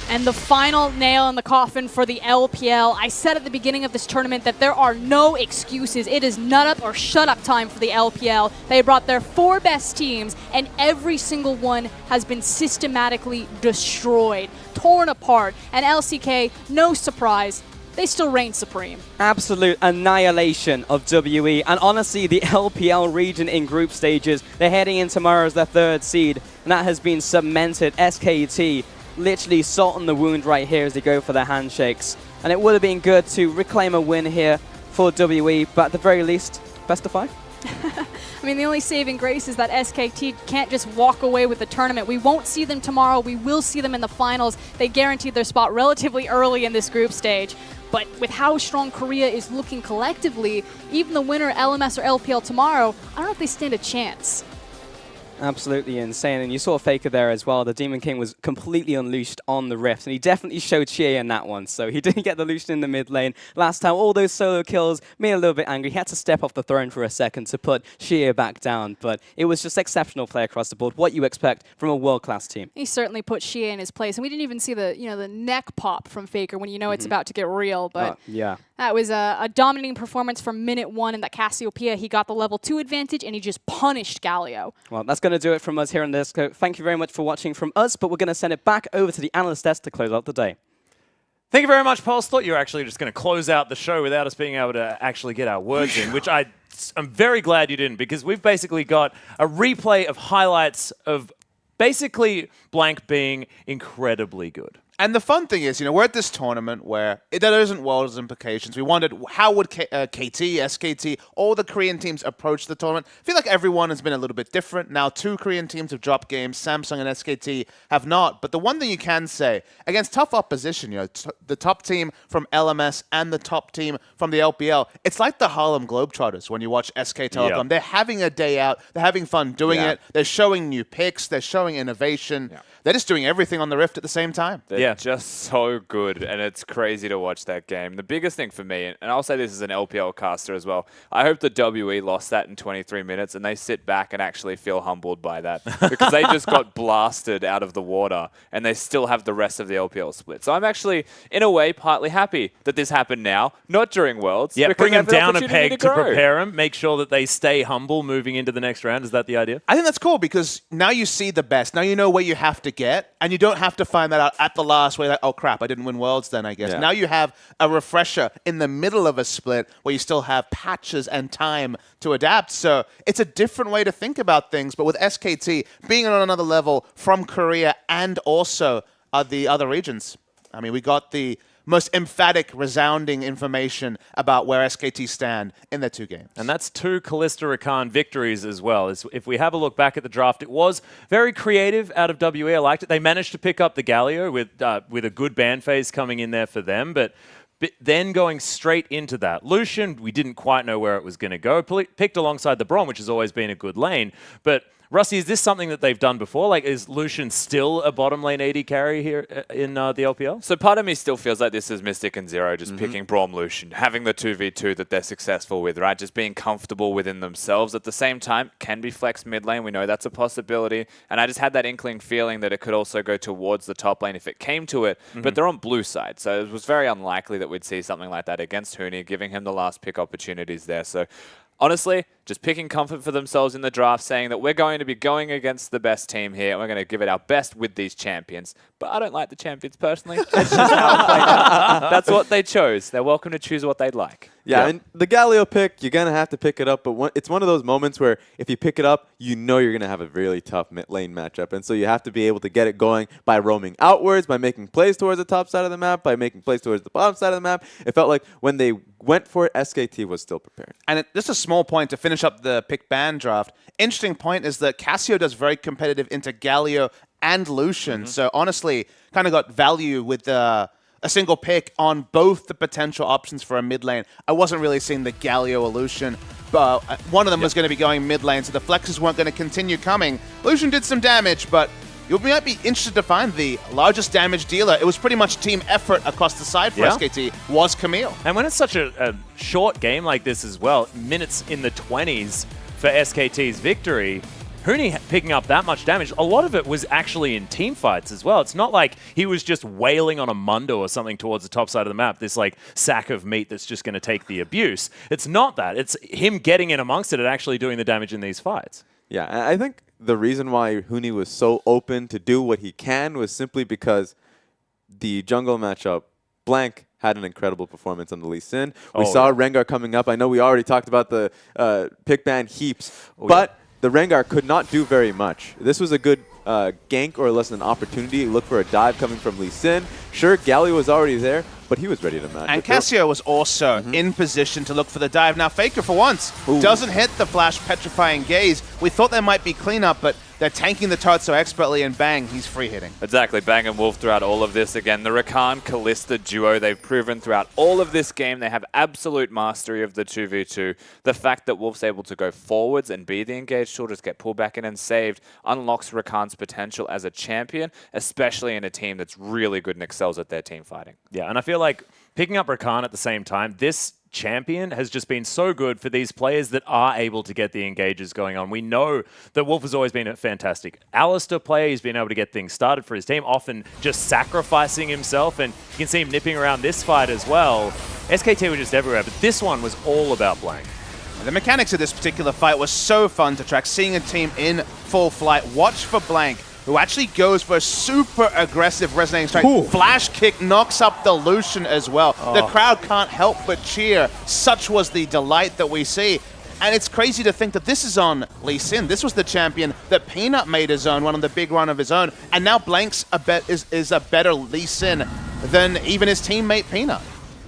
And the final nail in the coffin for the LPL. I said at the beginning of this tournament that there are no excuses. It is nut up or shut up time for the LPL. They brought their 4 best teams, and every single one has been systematically destroyed, torn apart. And LCK, no surprise, they still reign supreme. Absolute annihilation of WE. And honestly, the LPL region in group stages, they're heading in tomorrow as their 3rd seed, and that has been cemented. SKT literally salt on the wound right here as they go for their handshakes. And it would have been good to reclaim a win here for WE, but at the very least, best of 5. I mean, the only saving grace is that SKT can't just walk away with the tournament. We won't see them tomorrow. We will see them in the finals. They guaranteed their spot relatively early in this group stage. But with how strong Korea is looking collectively, even the winner LMS or LPL tomorrow, I don't know if they stand a chance. Absolutely insane. And you saw Faker there as well. The Demon King was completely unleashed on the Rift, and he definitely showed Shie in that one. So he didn't get the Lucian in the mid lane. Last time, all those solo kills made a little bit angry. He had to step off the throne for a second to put Shie back down. But it was just exceptional play across the board. What you expect from a world-class team. He certainly put Shie in his place. And we didn't even see the, the neck pop from Faker when you know it's about to get real. But yeah. That was a dominating performance from minute 1 in that Cassiopeia. He got the level 2 advantage, and he just punished Galio. Well, that's going to do it from us here on the Disco. Thank you very much for watching from us, but we're going to send it back over to the analyst desk to close out the day. Thank you very much, Pulse. Thought you were actually just going to close out the show without us being able to actually get our words in, which I'm very glad you didn't, because we've basically got a replay of highlights of basically Blank being incredibly good. And the fun thing is, we're at this tournament where there isn't Worlds implications. We wondered how would KT, SKT, all the Korean teams approach the tournament. I feel like everyone has been a little bit different. Now 2 Korean teams have dropped games. Samsung and SKT have not. But the one thing you can say, against tough opposition, the top team from LMS and the top team from the LPL, it's like the Harlem Globetrotters when you watch SK Telecom. Yeah. They're having a day out. They're having fun doing it. They're showing new picks. They're showing innovation. Yeah. They're just doing everything on the Rift at the same time. They're just so good, and it's crazy to watch that game. The biggest thing for me, and I'll say this as an LPL caster as well, I hope the WE lost that in 23 minutes and they sit back and actually feel humbled by that because they just got blasted out of the water and they still have the rest of the LPL split. So I'm actually, in a way, partly happy that this happened now, not during Worlds. Yeah, bring them down a peg to grow. prepare them, make sure that they stay humble moving into the next round. Is that the idea? I think that's cool because now you see the best. Now you know where you have to get, and you don't have to find that out at the last where you're like, oh crap, I didn't win Worlds then, I guess. Yeah. Now you have a refresher in the middle of a split where you still have patches and time to adapt. So it's a different way to think about things, but with SKT being on another level from Korea and also the other regions. I mean, we got the most emphatic, resounding information about where SKT stand in their 2 games. And that's 2 Kalista Rakan victories as well. If we have a look back at the draft, it was very creative out of WE. I liked it. They managed to pick up the Galio with a good ban phase coming in there for them, but then going straight into that. Lucian, we didn't quite know where it was going to go. Picked alongside the Braum, which has always been a good lane, but Rusty, is this something that they've done before? Like, is Lucian still a bottom lane AD carry here in the LPL? So part of me still feels like this is Mystic and Zero just picking Braum Lucian, having the 2v2 that they're successful with, right? Just being comfortable within themselves. At the same time, can be flexed mid lane. We know that's a possibility. And I just had that inkling feeling that it could also go towards the top lane if it came to it. But they're on blue side, so it was very unlikely that we'd see something like that against Huni, giving him the last pick opportunities there. So honestly, just picking comfort for themselves in the draft, saying that we're going to be going against the best team here, and we're going to give it our best with these champions. But I don't like the champions personally. That's just how it played out. That's what they chose. They're welcome to choose what they'd like. Yeah, and the Galio pick, you're going to have to pick it up, but it's one of those moments where if you pick it up, you know you're going to have a really tough mid lane matchup. And so you have to be able to get it going by roaming outwards, by making plays towards the top side of the map, by making plays towards the bottom side of the map. It felt like when they went for it, SKT was still prepared. And just a small point to finish up the pick ban draft. Interesting point is that Cassio does very competitive into Galio and Lucian. So honestly, kind of got value with a single pick on both the potential options for a mid lane. I wasn't really seeing the Galio or Lucian, but one of them was going to be going mid lane, so the flexes weren't going to continue coming. Lucian did some damage, but you might be interested to find the largest damage dealer. It was pretty much team effort across the side for SKT, was Camille. And when it's such a short game like this as well, minutes in the 20s for SKT's victory, Huni picking up that much damage, a lot of it was actually in team fights as well. It's not like he was just wailing on a Mundo or something towards the top side of the map, this like sack of meat that's just going to take the abuse. It's not that. It's him getting in amongst it and actually doing the damage in these fights. Yeah, and I think the reason why Huni was so open to do what he can was simply because the jungle matchup, Blank had an incredible performance on the Lee Sin. We saw Rengar coming up. I know we already talked about the pick ban heaps, but the Rengar could not do very much. This was a good gank or less than an opportunity. Look for a dive coming from Lee Sin. Sure, Galio was already there, but he was ready to match. And Cassio was also in position to look for the dive. Now Faker, for once, doesn't hit the Flash Petrifying Gaze. We thought there might be cleanup, but they're tanking the turret so expertly, and bang, he's free hitting. Exactly, Bang and Wolf throughout all of this. Again, the Rakan-Kalista duo, they've proven throughout all of this game they have absolute mastery of the 2v2. The fact that Wolf's able to go forwards and be the engaged tool, just get pulled back in and saved, unlocks Rakan's potential as a champion, especially in a team that's really good and excels at their team fighting. Yeah, and I feel like picking up Rakan at the same time, this champion has just been so good for these players that are able to get the engages going on. We know that Wolf has always been a fantastic Alistair player. He's been able to get things started for his team, often just sacrificing himself, and you can see him nipping around this fight as well. SKT were just everywhere, but this one was all about Blank. The mechanics of this particular fight was so fun to track, seeing a team in full flight. Watch for Blank, who actually goes for a super aggressive resonating strike. Flash kick knocks up the Lucian as well. The crowd can't help but cheer. Such was the delight that we see. And it's crazy to think that this is on Lee Sin. This was the champion that Peanut made his own, went on the big run of his own, and now Blank's is a better Lee Sin than even his teammate Peanut.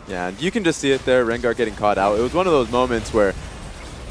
Yeah, and you can just see it there, Rengar getting caught out. It was one of those moments where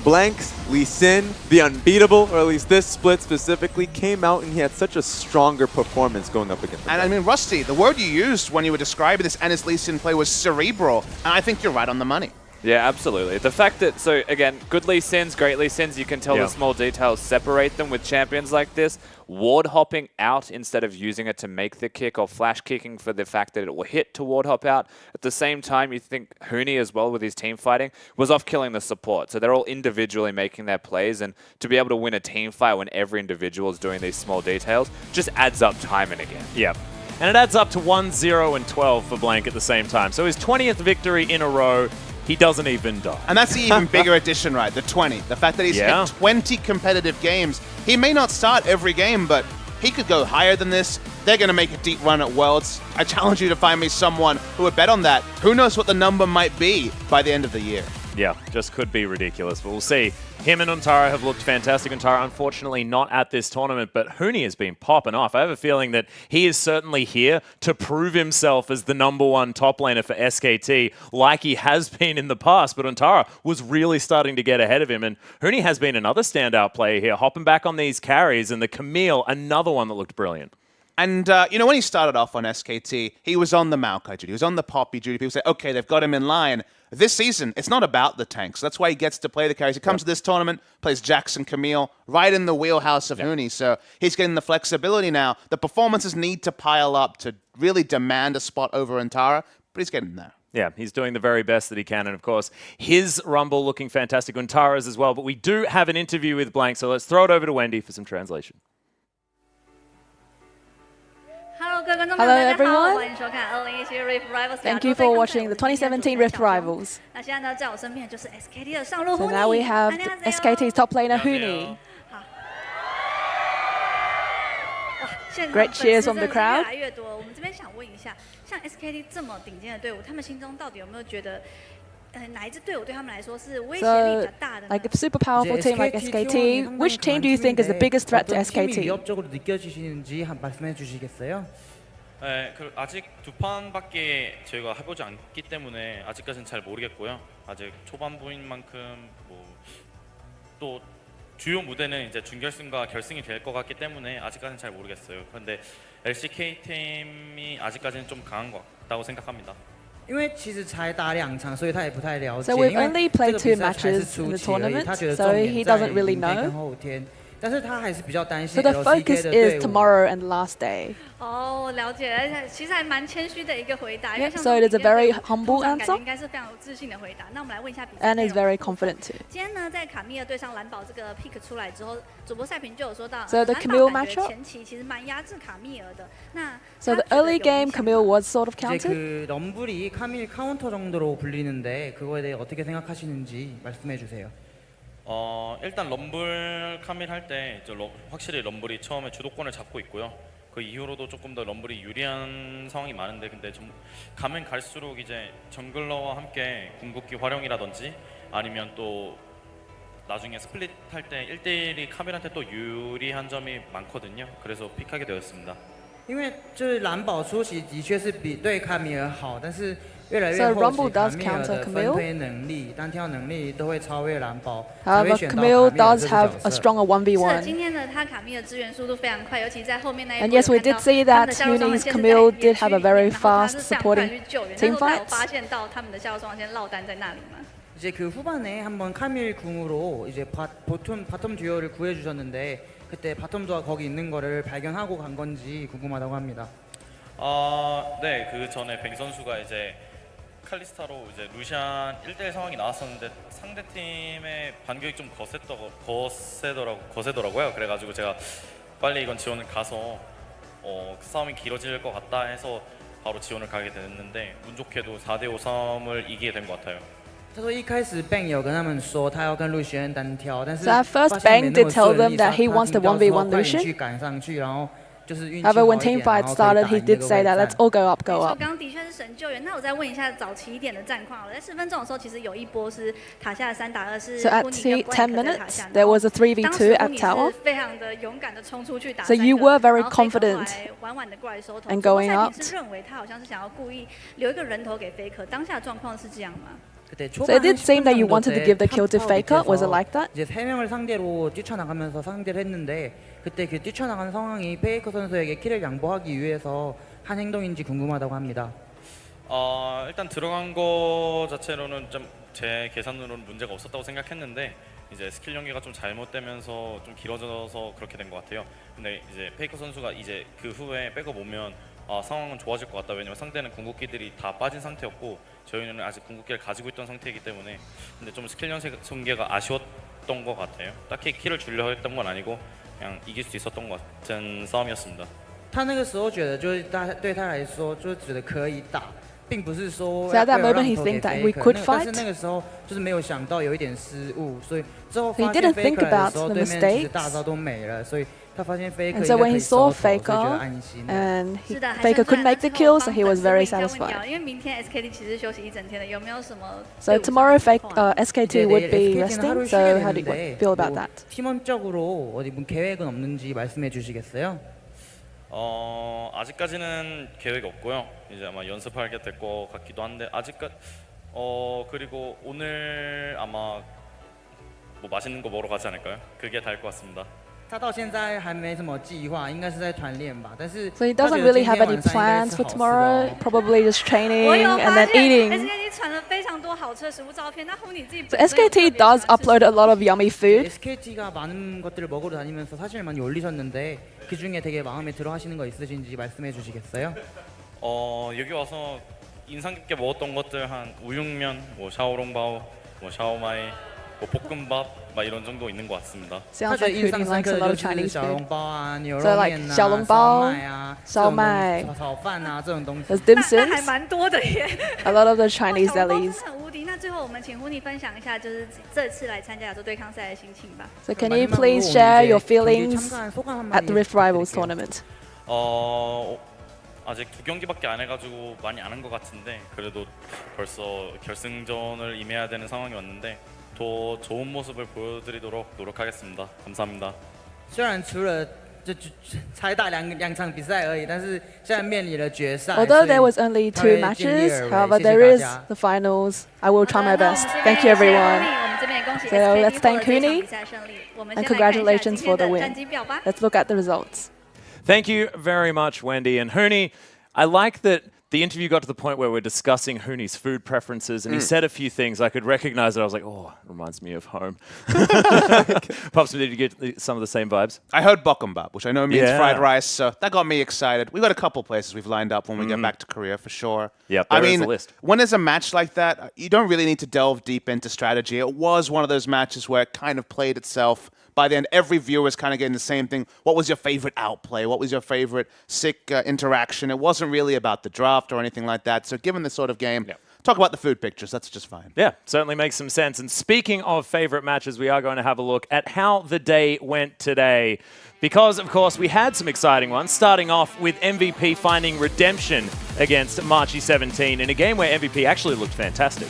Blank's Lee Sin, the unbeatable, or at least this split specifically, came out and he had such a stronger performance going up against him. And I mean, Rusty, the word you used when you were describing this and his Lee Sin play was cerebral, and I think you're right on the money. Yeah, absolutely. The fact that, so again, good Lee Sins, great Lee Sins, you can tell the small details separate them with champions like this. Ward hopping out instead of using it to make the kick, or flash kicking for the fact that it will hit to ward hop out. At the same time, you think Huni as well with his team fighting was off killing the support. So they're all individually making their plays, and to be able to win a team fight when every individual is doing these small details just adds up time and again. Yeah. And it adds up to 1-0 and 12 for Blank at the same time. So his 20th victory in a row. He doesn't even die. And that's the even bigger addition, right? The 20. The fact that he's hit 20 competitive games. He may not start every game, but he could go higher than this. They're going to make a deep run at Worlds. I challenge you to find me someone who would bet on that. Who knows what the number might be by the end of the year. Yeah, just could be ridiculous, but we'll see. Him and Untara have looked fantastic. Untara, unfortunately, not at this tournament, but Huni has been popping off. I have a feeling that he is certainly here to prove himself as the #1 top laner for SKT, like he has been in the past, but Untara was really starting to get ahead of him, and Huni has been another standout player here, hopping back on these carries, and the Camille, another one that looked brilliant. And, you know, when he started off on SKT, he was on the Maokai duty. He was on the Poppy duty. People say, okay, they've got him in line. This season, it's not about the tanks. That's why he gets to play the carries. He comes to this tournament, plays Jackson Camille, right in the wheelhouse of Huni. So he's getting the flexibility now. The performances need to pile up to really demand a spot over Untara, but he's getting there. Yeah, he's doing the very best that he can. And of course, his Rumble looking fantastic. Untara's as well. But we do have an interview with Blank, so let's throw it over to Wendy for some translation. Hello everyone. Thank you for watching the 2017 Rift Rivals. So now we have SKT's top laner Huni. Great cheers from the crowd. So, like a super powerful team like SKT, which team do you think is the biggest threat to SKT? 네, 아직 두 판밖에 저희가 해보지 않기 때문에 아직까지는 잘 모르겠고요. 아직 초반부인 만큼 또 주요 무대는 이제 준결승과 결승이 될 것 같기 때문에 아직까지는 잘 모르겠어요. 그런데 LCK 팀이 아직까지는 좀 강한 것 같다고 생각합니다. So we've only played 2 matches in the tournament, so he doesn't really know. So the focus is tomorrow and last day. Yeah, so it is a very humble answer, and is very confident too. So the Camille matchup. So the early game Camille was sort of counted. 럼블이 카밀 카운터 정도로 불리는데 그거에 대해 어떻게 생각하시는지 말씀해 주세요. 일단 럼블 카밀 할 때 확실히 럼블이 처음에 주도권을 잡고 있고요. 그 이후로도 조금 더 럼블이 유리한 상황이 많은데 근데 가면 갈수록 이제 정글러와 함께 궁극기 활용이라든지 아니면 또 나중에 스플릿 할 때 1대1이 카밀한테 또 유리한 점이 많거든요. 그래서 픽하게 되었습니다. 因为就是蓝宝初期的确是比对卡米尔好，但是越来越 So 后 Rumble 期卡 does 米尔 counter 的 Camille. 分推能力、单挑能力都会超越蓝宝，才会 However, 选到 Camille 卡米尔 does 这个 have 角 a 色。 stronger 1v1. And yes, we did see that Huni's Camille did have a very fast supporting team fights. 이제 그 후반에 한번 카밀 궁으로 이제 바텀 듀오를 구해주셨는데 그때 바텀 조합 거기 있는 거를 발견하고 간 건지 궁금하다고 합니다. 네, 그 전에 뱅 선수가 이제 칼리스타로 이제 루시안 1대1 상황이 나왔었는데 상대 팀의 반격이 좀 거세더라고요. 그래가지고 제가 빨리 이건 지원을 가서 싸움이 길어질 것 같다 해서 바로 지원을 가게 됐는데 운 좋게도 4대5 싸움을 이기게 된 것 같아요. 他说一开始 Bang 有跟他们说他要跟露西恩单挑，但是 So at first, Bang did tell them that he wants the 1v1 Lucian. 去赶上去，然后 However, when team fight started, he did say that let's all go up, go up. 刚刚的确是神救援。那我再问一下早期一点的战况。在10分钟的时候，其实有一波是塔下的3打2，是 So at 10 minutes, there was a 3v2 at tower. 非常的勇敢的冲出去打。So you were very confident and going out. 你是认为他好像是想要故意留一个人头给 Faker， 当下状况是这样吗？ So it did seem that you wanted to give the kill to Faker. Was it like that? 이제 3명을 상대로 뛰쳐나가면서 상대를 했는데 그때 그 뛰쳐나가는 상황이 페이커 선수에게 킬을 양보하기 위해서 한 행동인지 궁금하다고 합니다. 일단 들어간 거 자체로는 좀 제 계산으로는 문제가 없었다고 생각했는데 이제 스킬 연계가 좀 잘못되면서 좀 길어져서 그렇게 된 것 같아요. 근데 이제 페이커 선수가 이제 그 후에 백업 오면 상황은 좋아질 것 같다. 왜냐면 상대는 궁극기들이 다 빠진 상태였고 저희는 아직 궁극기를 가지고 있던 상태이기 때문에 근데 좀 스킬 연계가 아쉬웠던 것 같아요. 딱히 킬을 주려 했던 건 아니고 그냥 이길 수 있었던 것 같은 싸움이었습니다. 他那个时候觉得就是对他来说就觉得可以打，并不是说 So at that moment he think that we could 但 fight. 是那个时候就是没有想到有一点失误，所以之后 He 发现 didn't think Faker 的 about 时候， the 对面其实 mistakes. 大招都没了，所以他发现 Faker And so 应该 when 可 he 以 saw 收头，所以觉得 Faker 安心。 and 是的， Faker could make the kill, so he was very satisfied. 因为明天 SKT 其实休息一整天的，有没有什么 So tomorrow SKT would be resting. So how do you feel about that? 팀원적으로 어디 뭐 계획은 없는지 말씀해 주시겠어요? 아직까지는 계획이 없고요. 이제 아마 연습하게 될 것 같기도 한데 그리고 오늘 아마 뭐 맛있는 거 먹으러 가지 않을까요? 그게 다일 것 같습니다. 他到现在还没什么计划，应该是在团练吧。但是 So he doesn't really have any plans for tomorrow. Probably just training and then eating. SKT 传了非常多好吃的食物照片，那Huni自己 So SKT does upload a lot of yummy food. SKT가 많은 것들을 먹으러 다니면서 사진을 많이 올리셨는데 그 중에 되게 마음에 들어 하시는 거 있으신지 말씀해 주시겠어요? 여기 와서 인상 깊게 먹었던 것들 한 우육면, 뭐 샤오롱바오, 뭐 샤오마이, 뭐 볶음밥 막 이런 정도 있는 것 같습니다. Sounds like Huni likes a lot of Chinese food. 小笼包啊、牛 So 肉 like 面啊、小笼包、烧麦、烧麦、炒饭啊这种东西。 There's dim 那还 sums. 蛮多的耶。 A lot of the Chinese 小笼包 delis. 真的很无敌。那最后我们请 Huni 分享一下，就是这次来参加亚洲对抗赛的心情吧。 So can you please share your feelings at the Rift Rivals tournament? 아직 2경기밖에 안 해가지고 많이 안 한 것 같은데 그래도 벌써 결승전을 임해야 되는 상황이 왔는데 더 좋은 모습을 보여드리도록 노력하겠습니다. 감사합니다. 虽然除了就才打两场比赛而已，但是现在面临了决赛。 Although there was only 2 matches, however there is the finals. I will try my best. Thank you everyone. 我们这边也恭喜 So SKT let's thank 获得这场 Huni 比赛胜利。我们 and 先来看一下今 congratulations 天 for the 的 win. 战绩表吧。 Let's look at the results. Thank you very much, Wendy. And Huni, I like that the interview got to the point where we're discussing Huni's food preferences, and he said a few things. I could recognize it. I was like, oh, it reminds me of home. Pops, did you get some of the same vibes? I heard bokkeumbap, which I know means Yeah. fried rice, so that got me excited. We've got a couple places we've lined up when we get back to Korea for sure. Yep, I there is mean, a list. when there's a match like that, you don't really need to delve deep into strategy. It was one of those matches where it kind of played itself. By the end, every viewer is kind of getting the same thing. What was your favorite outplay? What was your favorite sick interaction? It wasn't really about the draft or anything like that. So given this sort of game, talk about the food pictures. That's just fine. Yeah, certainly makes some sense. And speaking of favorite matches, we are going to have a look at how the day went today. Because, of course, we had some exciting ones, starting off with MVP finding redemption against Marchi 17 in a game where MVP actually looked fantastic.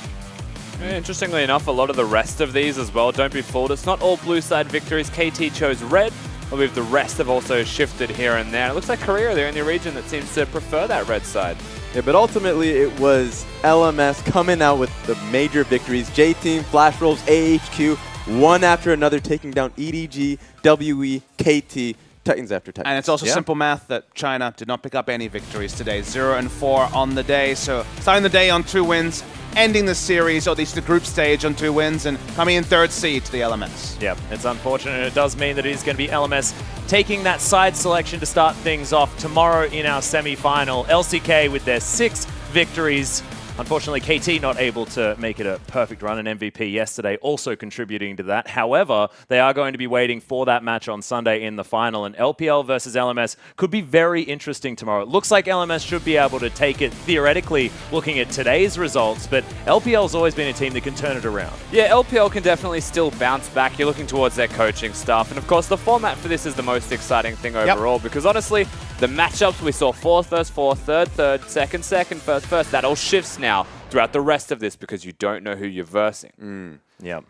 Interestingly enough, a lot of the rest of these as well, don't be fooled, it's not all blue side victories. KT chose red, I believe the rest have also shifted here and there. It looks like Korea are the only region that seems to prefer that red side. Yeah, but ultimately it was LMS coming out with the major victories. J-Team, Flash Rolls, AHQ, one after another taking down EDG, WE, KT, Titans after Titans. And it's also simple math that China did not pick up any victories today. 0-4 on the day. So starting the day on 2 wins, ending the series, or at least the group stage on 2 wins, and coming in 3rd seed to the LMS. Yeah, it's unfortunate. It does mean that it is going to be LMS taking that side selection to start things off tomorrow in our semi-final. LCK with their 6 victories Unfortunately, KT not able to make it a perfect run, and MVP yesterday also contributing to that. However, they are going to be waiting for that match on Sunday in the final, and LPL versus LMS could be very interesting tomorrow. It looks like LMS should be able to take it theoretically looking at today's results, but LPL's always been a team that can turn it around. Yeah, LPL can definitely still bounce back. You're looking towards their coaching staff, and of course the format for this is the most exciting thing overall, because honestly, the matchups we saw 4th versus 4th, 3rd, 3rd, 2nd, 2nd, 1st, 1st, that all shifts now throughout the rest of this because you don't know who you're versing. Yeah.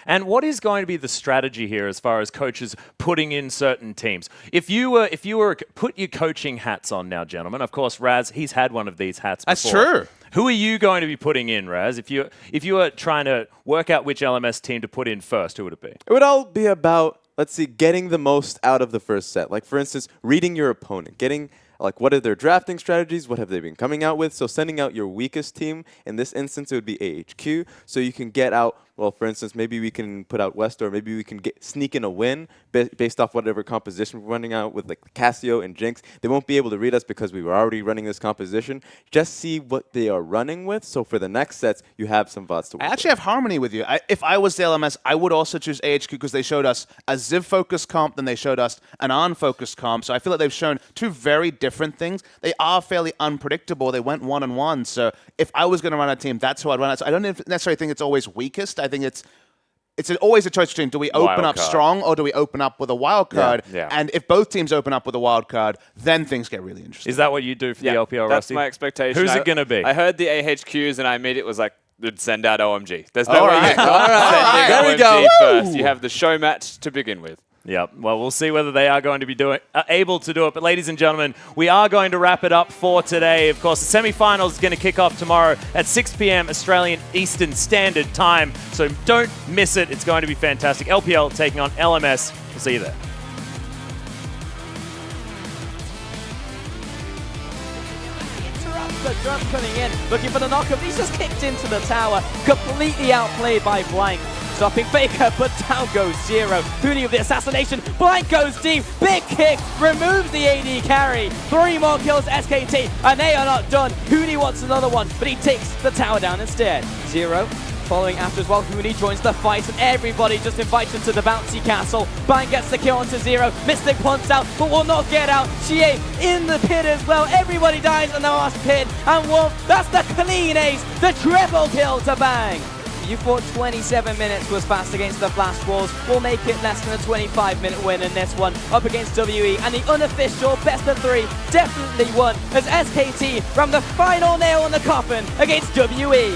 And what is going to be the strategy here as far as coaches putting in certain teams? If you were put your coaching hats on now, gentlemen. Of course, Raz, he's had one of these hats before. That's true. Who are you going to be putting in, Raz? If you were trying to work out which LMS team to put in first, who would it be? It would all be about, let's see, getting the most out of the first set. Like, for instance, reading your opponent, getting, like, what are their drafting strategies? What have they been coming out with? So sending out your weakest team. In this instance, it would be AHQ. So you can get out, well, for instance, maybe we can put out West, or maybe we can sneak in a win based off whatever composition we're running out with, like Casio and Jinx. They won't be able to read us because we were already running this composition. Just see what they are running with. So for the next sets, you have some VODs to work I actually have harmony with you. If I was the LMS, I would also choose AHQ because they showed us a Ziv-focused comp, then they showed us an ARN-focused comp. So I feel like they've shown two very different things. They are fairly unpredictable. They went 1-1. So if I was going to run a team, that's who I'd run. So I don't necessarily think it's always weakest. I think it's always a choice between do we open up strong or do we open up with a wild card? Yeah. And if both teams open up with a wild card, then things get really interesting. Is that what you do for the LPL, that's Rusty? my expectation. Who's it going to be? I heard the AHQs and I immediately was like, send out OMG. There's no way right. you're All right. sending There we OMG go. first. You have the show match to begin with. Yep. Well, we'll see whether they are going to be able to do it. But ladies and gentlemen, we are going to wrap it up for today. Of course, the semi-finals is going to kick off tomorrow at 6 p.m. Australian Eastern Standard Time. So don't miss it. It's going to be fantastic. LPL taking on LMS. We'll see you there. The drum coming in, looking for the knockup. He's just kicked into the tower, completely outplayed by Blank. Stopping Faker, but down goes Zero. Huni with the assassination. Blank goes deep. Big kick. Removes the AD carry. 3 more kills SKT, and they are not done. Huni wants another one, but he takes the tower down instead. Zero following after as well. Huni joins the fight, and everybody just invites him to the bouncy castle. Bang gets the kill onto Zero. Mystic punts out, but will not get out. Xie in the pit as well. Everybody dies in the last pit. And Wolf, that's the clean ace. The triple kill to Bang. You thought 27 minutes was fast against the Blast Walls. We'll make it less than a 25-minute win in this one up against WE. And the unofficial best of 3 definitely won as SKT ram the final nail in the coffin against WE.